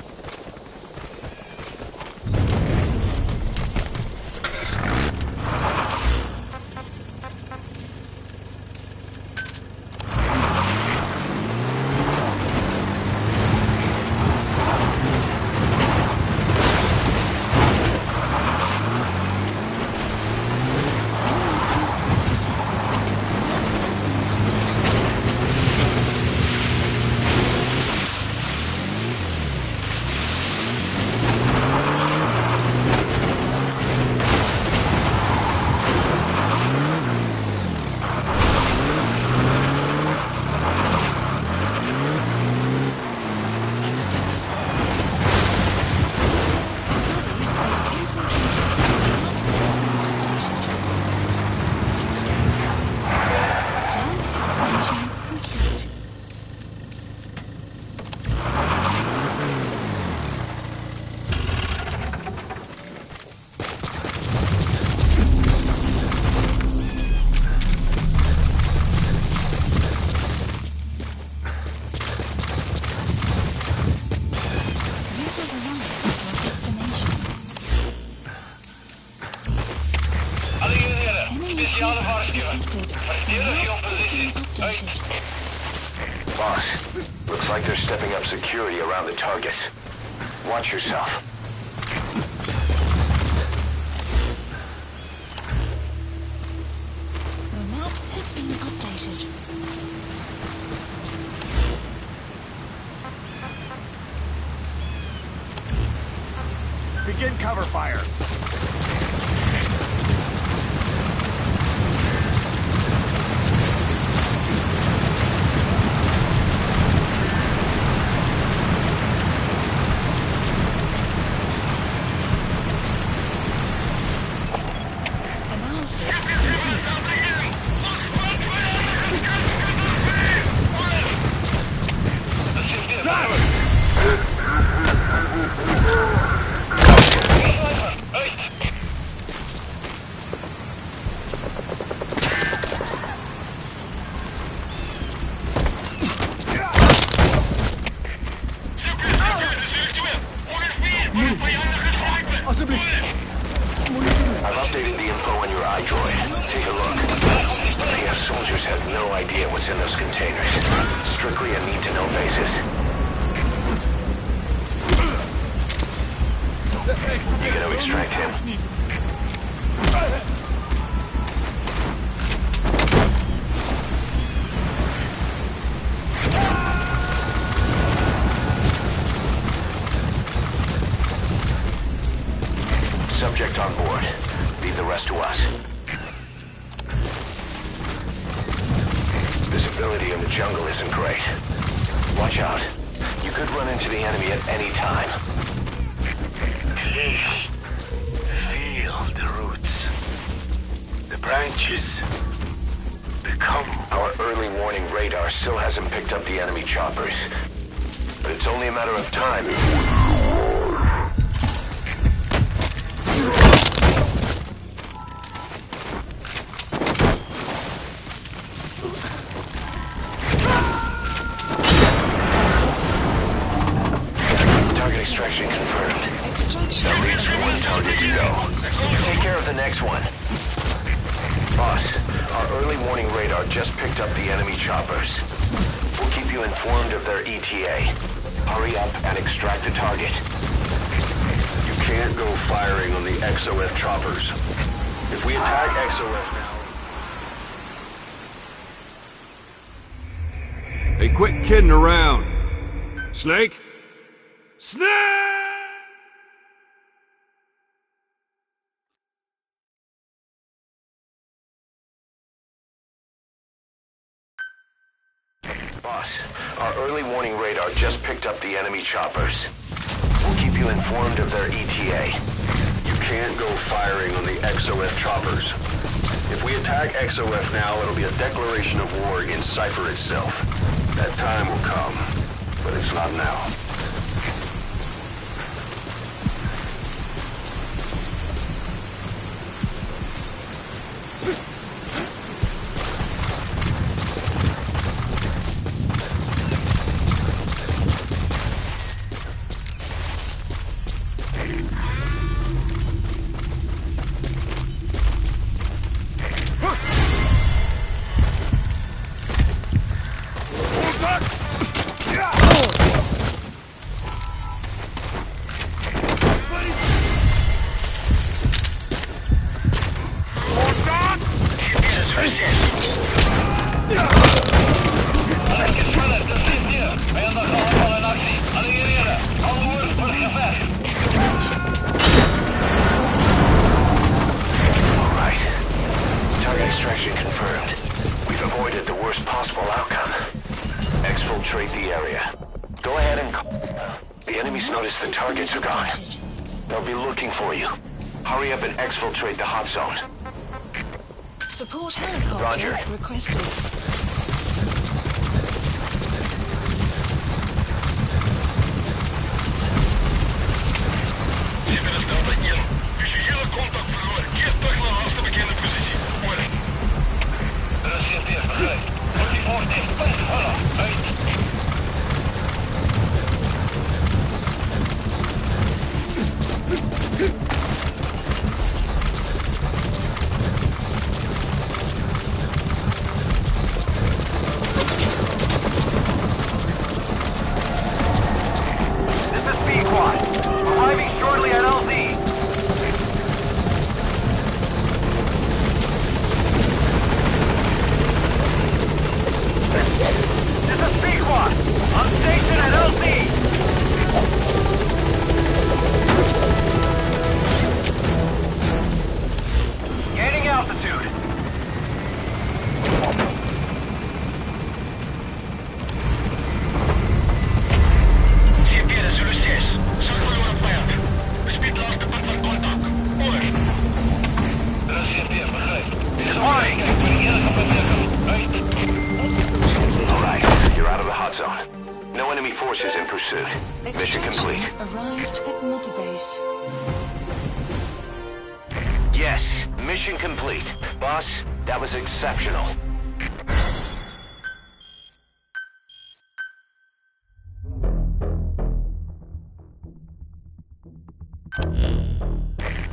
Boss, looks like they're stepping up security around the targets. Watch yourself. The map has been updated. Begin cover fire. I've updated the info on your iDroid. Take a look. PF soldiers have no idea what's in those containers. Strictly a need-to-know basis. You gonna extract him? Subject on board. Leave the rest to us. Visibility in the jungle isn't great. Watch out. You could run into the enemy at any time. Please, feel the roots. The branches. Become... Our early warning radar still hasn't picked up the enemy choppers. But it's only a matter of time. Target extraction confirmed. That leaves one target to go. Take care of the next one. Boss, our early warning radar just picked up the enemy choppers. We'll keep you informed of their ETA. Hurry up and extract the target. You can't go firing on the XOF choppers. If we attack XOF now... Hey, quit kidding around. Snake? Snake! Boss, our early warning radar just picked up the enemy choppers. We'll keep you informed of their ETA. You can't go firing on the XOF choppers. If we attack XOF now, it'll be a declaration of war in Cypher itself. That time will come, but it's not now. Exfiltrate the area. Go ahead and... The enemies notice the targets are gone. They'll be looking for you. Hurry up and exfiltrate the hot zone. Support helicopter Roger. requested. Mission complete. Arrived at Mother Base. Yes, mission complete. Boss, that was exceptional.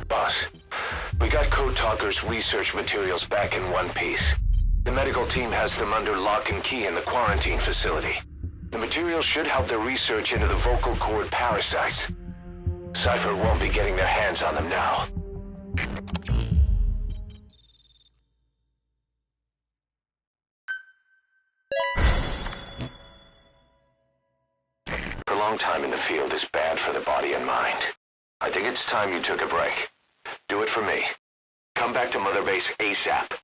Boss, we got Code Talker's research materials back in one piece. The medical team has them under lock and key in the quarantine facility. The materials should help their research into the vocal cord parasites. Cypher won't be getting their hands on them now. Prolonged time in the field is bad for the body and mind. I think it's time you took a break. Do it for me. Come back to Mother Base ASAP.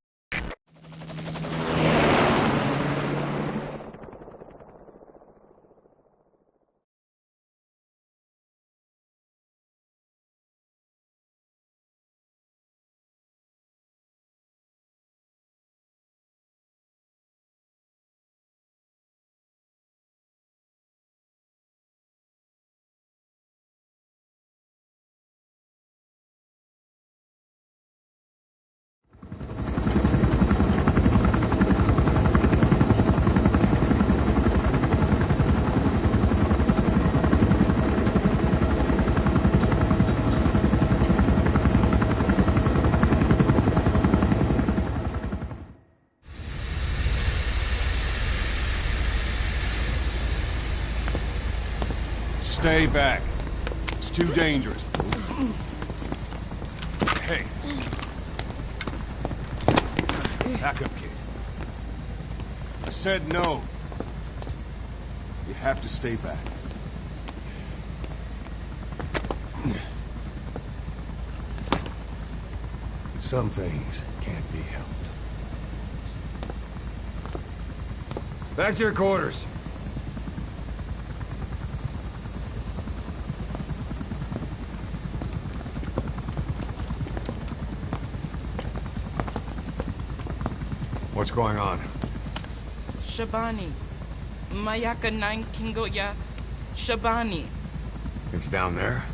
Stay back. It's too dangerous. Hey. Back up, kid. I said no. You have to stay back. Some things can't be helped. Back to your quarters. What's going on? Shabani. Mayaka 9 Kingoya. Shabani. It's down there.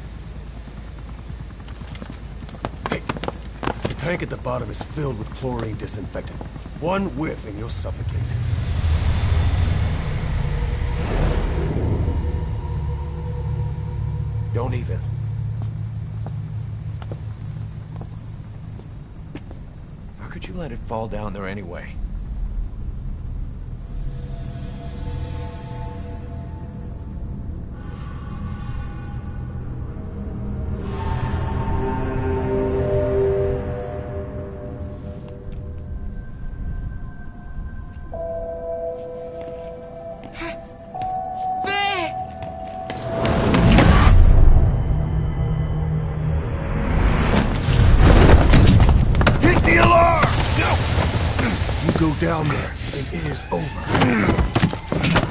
Hey, the tank at the bottom is filled with chlorine disinfectant. One whiff and you'll suffocate. Don't even. How could you let it fall down there anyway? Go down there, and it is over.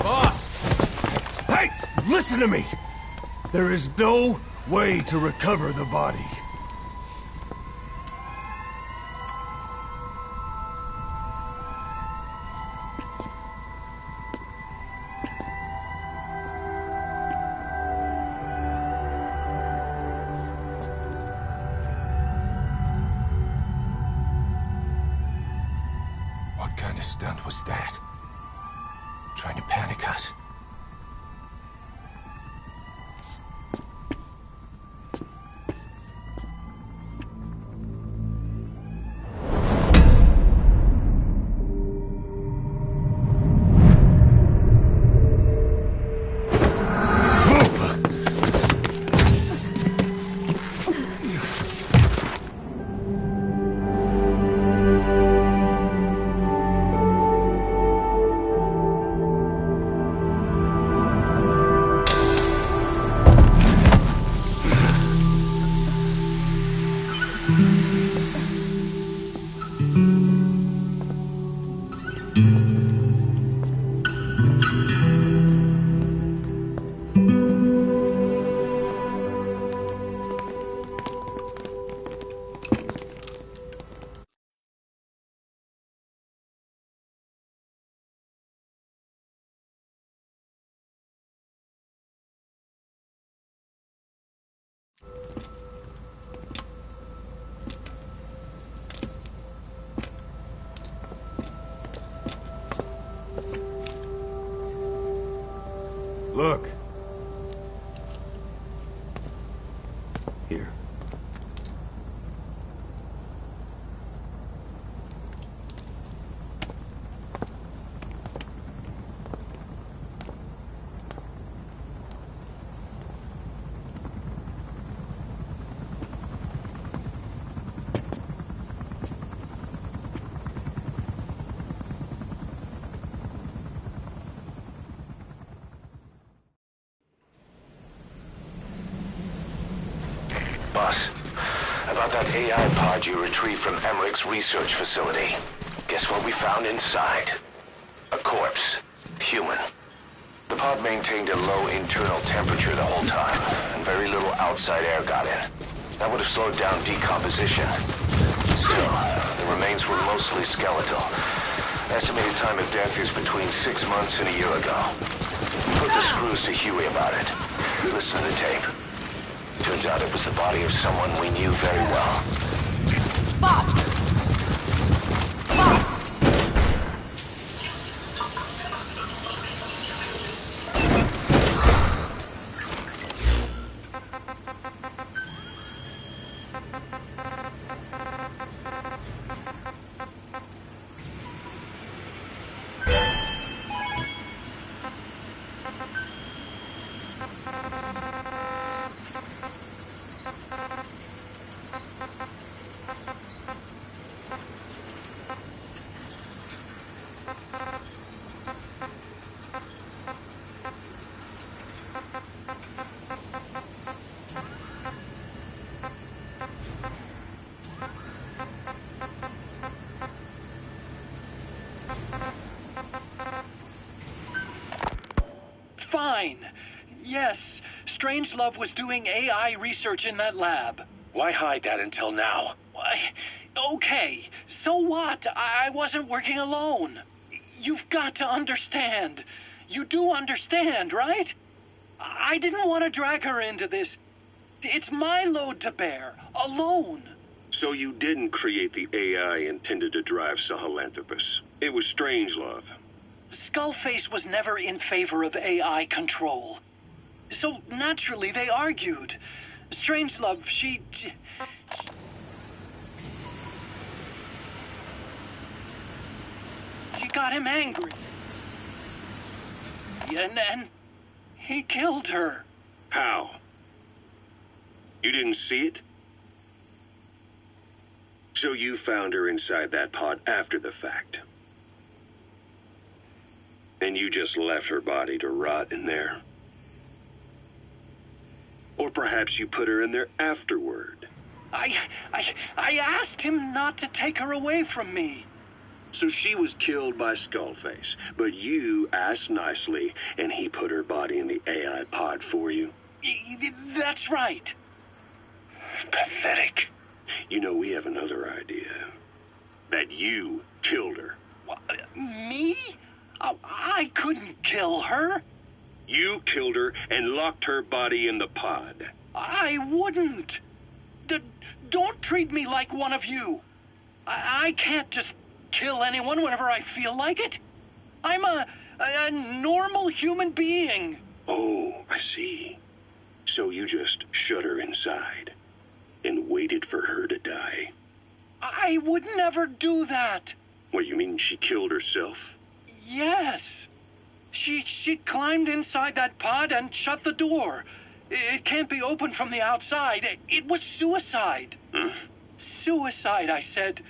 Boss! Hey! Listen to me! There is no way to recover the body. What kind of stunt was that? Trying to panic us? Look. Here. Boss, about that AI pod you retrieved from Emmerich's research facility. Guess what we found inside? A corpse. Human. The pod maintained a low internal temperature the whole time, and very little outside air got in. That would have slowed down decomposition. Still, the remains were mostly skeletal. Estimated time of death is between 6 months and a year ago. We put the screws to Huey about it. Listen to the tape. Turns out it was the body of someone we knew very well. Boss! Boss! Fine. Yes, Strangelove was doing AI research in that lab. Why hide that until now? Why? Okay, so what? I wasn't working alone. You've got to understand. You do understand, right? I didn't want to drag her into this. It's my load to bear, alone. So you didn't create the AI intended to drive Sahelanthropus. It was Strangelove. Skullface was never in favor of AI control. So naturally they argued. Strangelove, she got him angry. And he killed her. How? You didn't see it? So you found her inside that pod after the fact. And you just left her body to rot in there. Or perhaps you put her in there afterward. I asked him not to take her away from me. So she was killed by Skullface, but you asked nicely, and he put her body in the AI pod for you? That's right. Pathetic. You know, we have another idea. That you killed her. What, me? Oh, I couldn't kill her. You killed her and locked her body in the pod. I wouldn't. Don't treat me like one of you. I can't just kill anyone whenever I feel like it. I'm a normal human being. Oh, I see. So you just shut her inside and waited for her to die. I would never do that. What, you mean she killed herself? Yes. She climbed inside that pod and shut the door. It can't be opened from the outside. It was suicide. Suicide, I said.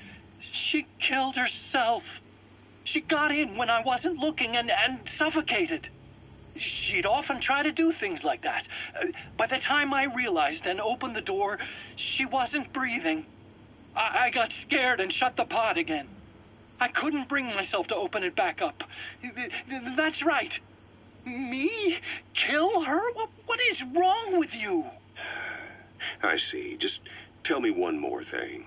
She killed herself. She got in when I wasn't looking and suffocated. She'd often try to do things like that. By the time I realized and opened the door, she wasn't breathing. I got scared and shut the pod again. I couldn't bring myself to open it back up. That's right. Me? Kill her? What is wrong with you? I see. Just tell me one more thing.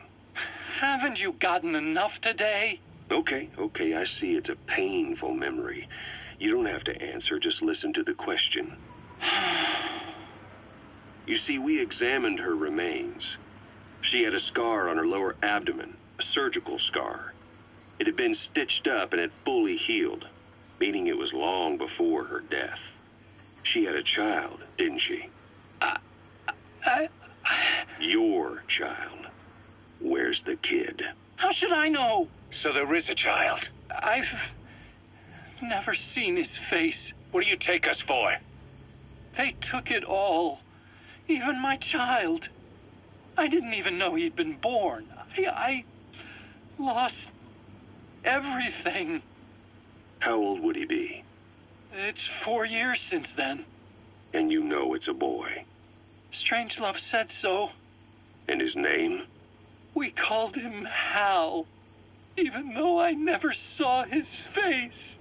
Haven't you gotten enough today? Okay, I see it's a painful memory. You don't have to answer, just listen to the question. You see, we examined her remains. She had a scar on her lower abdomen, a surgical scar. It had been stitched up and had fully healed, meaning it was long before her death. She had a child, didn't she? Your child. Where's the kid? How should I know? So there is a child. I've never seen his face. What do you take us for? They took it all. Even my child. I didn't even know he'd been born. I lost everything. How old would he be? It's 4 years since then. And you know it's a boy. Strangelove said so. And his name? We called him Hal, even though I never saw his face.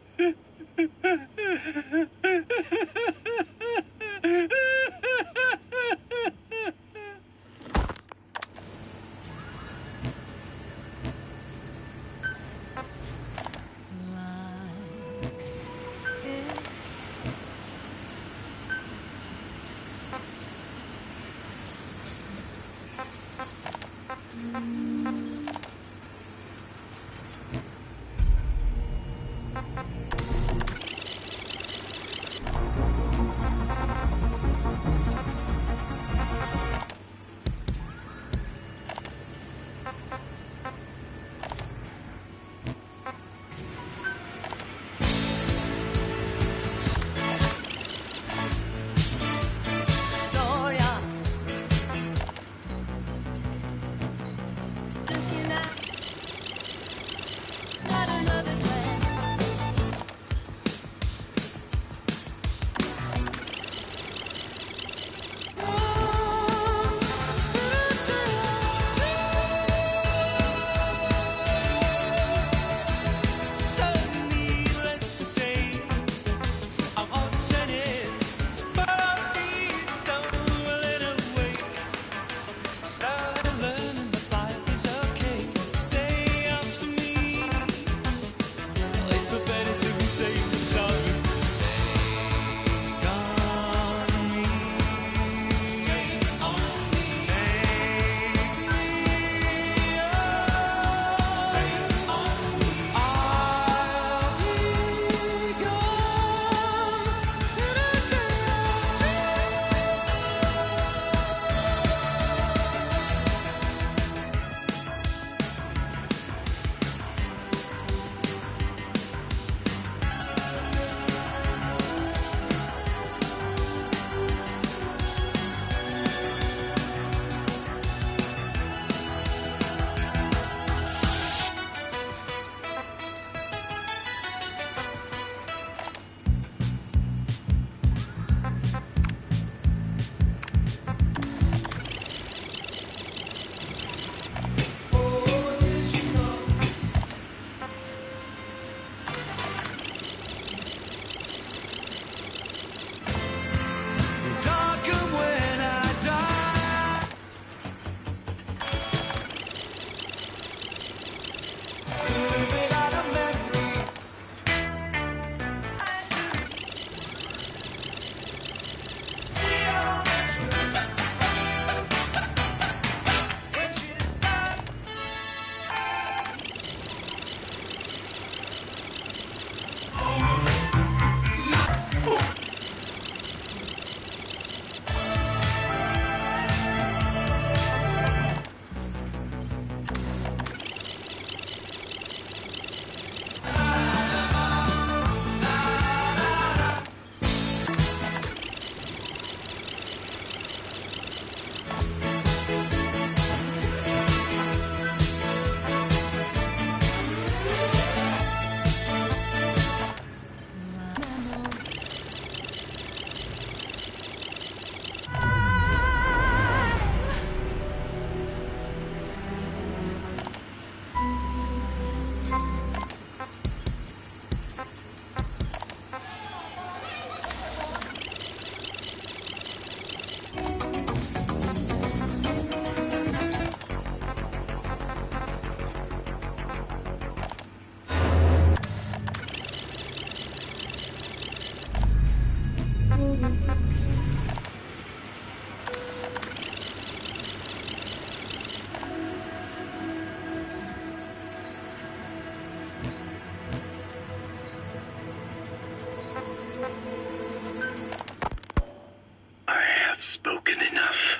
spoken enough.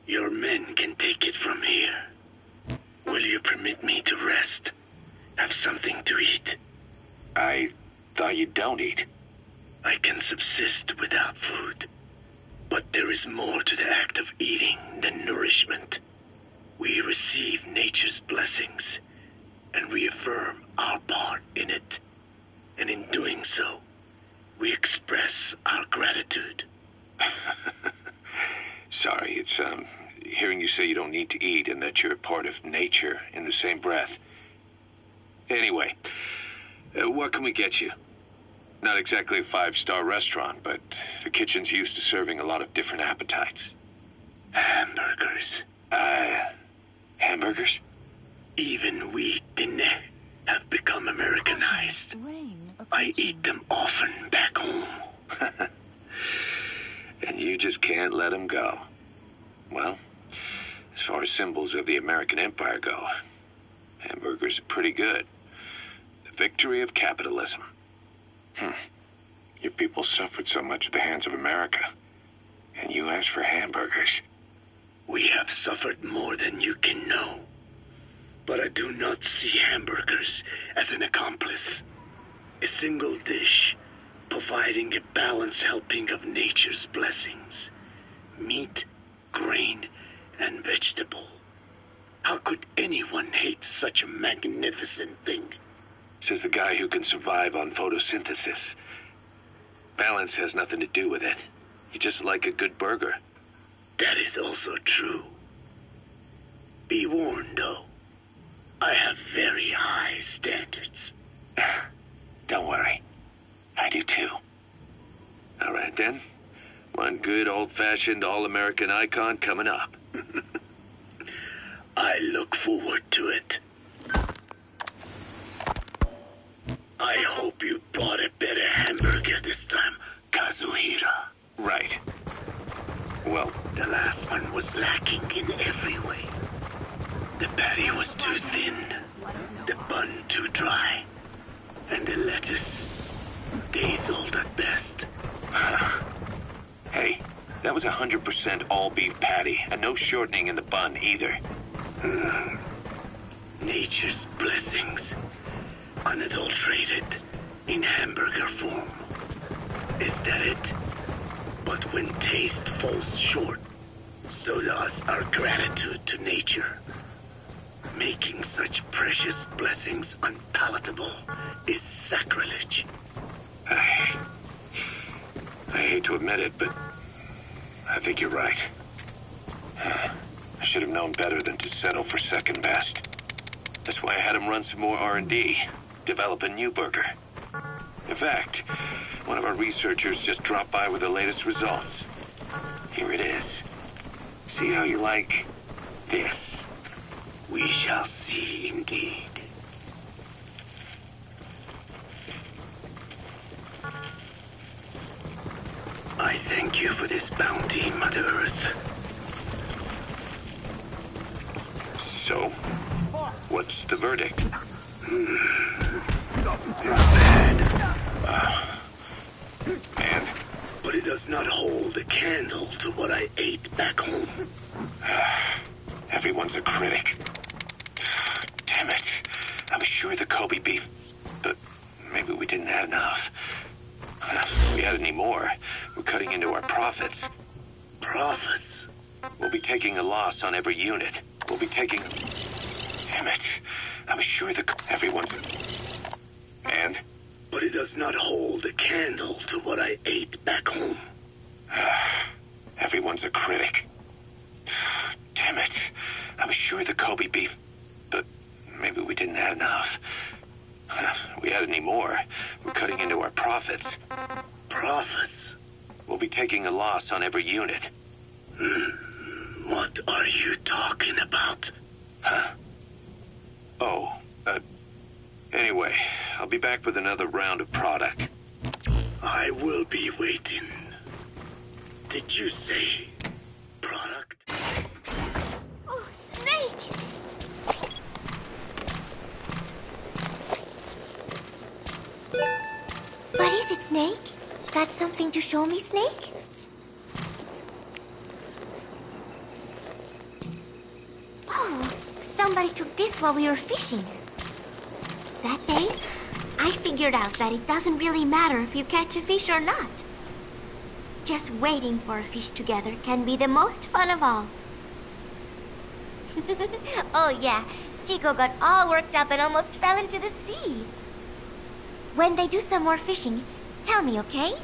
Your men can take it from here. Will you permit me to rest? Have something to eat? I thought you don't eat. I can subsist without food. But there is more to the act of eating than nourishment. We receive nature's blessings and reaffirm our part in it. And in doing so, we express our gratitude. Sorry, it's, hearing you say you don't need to eat and that you're a part of nature in the same breath. Anyway, what can we get you? Not exactly a 5-star restaurant, but the kitchen's used to serving a lot of different appetites. Hamburgers. Hamburgers? Even we didn't have become Americanized. I eat them often back home. And you just can't let them go. Well, as far as symbols of the American Empire go, hamburgers are pretty good. The victory of capitalism. Your people suffered so much at the hands of America. And you ask for hamburgers. We have suffered more than you can know. But I do not see hamburgers as an accomplice. A single dish, providing a balanced helping of nature's blessings. Meat, grain, and vegetable. How could anyone hate such a magnificent thing? Says the guy who can survive on photosynthesis. Balance has nothing to do with it. You just like a good burger. That is also true. Be warned, though. I have very high standards. Don't worry. I do too. All right then. One good old-fashioned all-American icon coming up. I look forward to it. I hope you bought a better hamburger this time, Kazuhira. Right. Well, the last one was lacking in every way. The patty was too thin, the bun too dry, and the lettuce days old at best. Hey, that was 100% all-beef patty, and no shortening in the bun either. Nature's blessings, unadulterated, in hamburger form. Is that it? But when taste falls short, so does our gratitude to nature. Making such precious blessings unpalatable is sacrilege. I hate to admit it, but I think you're right. I should have known better than to settle for second best. That's why I had him run some more R&D, develop a new burger. In fact, one of our researchers just dropped by with the latest results. Here it is. See how you like this? We shall see indeed. I thank you for this bounty, Mother Earth. So, what's the verdict? Bad. But it does not hold a candle to what I ate back home. Everyone's a critic. Damn it. I was sure the Kobe beef, but maybe we didn't have enough. If we had any more, we're cutting into our profits. Profits? We'll be taking a loss on every unit. We'll be taking... Damn it. I was sure everyone's... And? But it does not hold a candle to what I ate back home. Everyone's a critic. Damn it. I was sure the Kobe beef, but maybe we didn't have enough. If we had any more, we're cutting into our profits. Profits? We'll be taking a loss on every unit. What are you talking about? Huh? Oh, anyway, I'll be back with another round of product. I will be waiting. Did you say product? Oh, Snake! What is it, Snake? Got something to show me, Snake? Oh, somebody took this while we were fishing. That day, I figured out that it doesn't really matter if you catch a fish or not. Just waiting for a fish together can be the most fun of all. Oh yeah, Chico got all worked up and almost fell into the sea. When they do some more fishing, tell me, okay?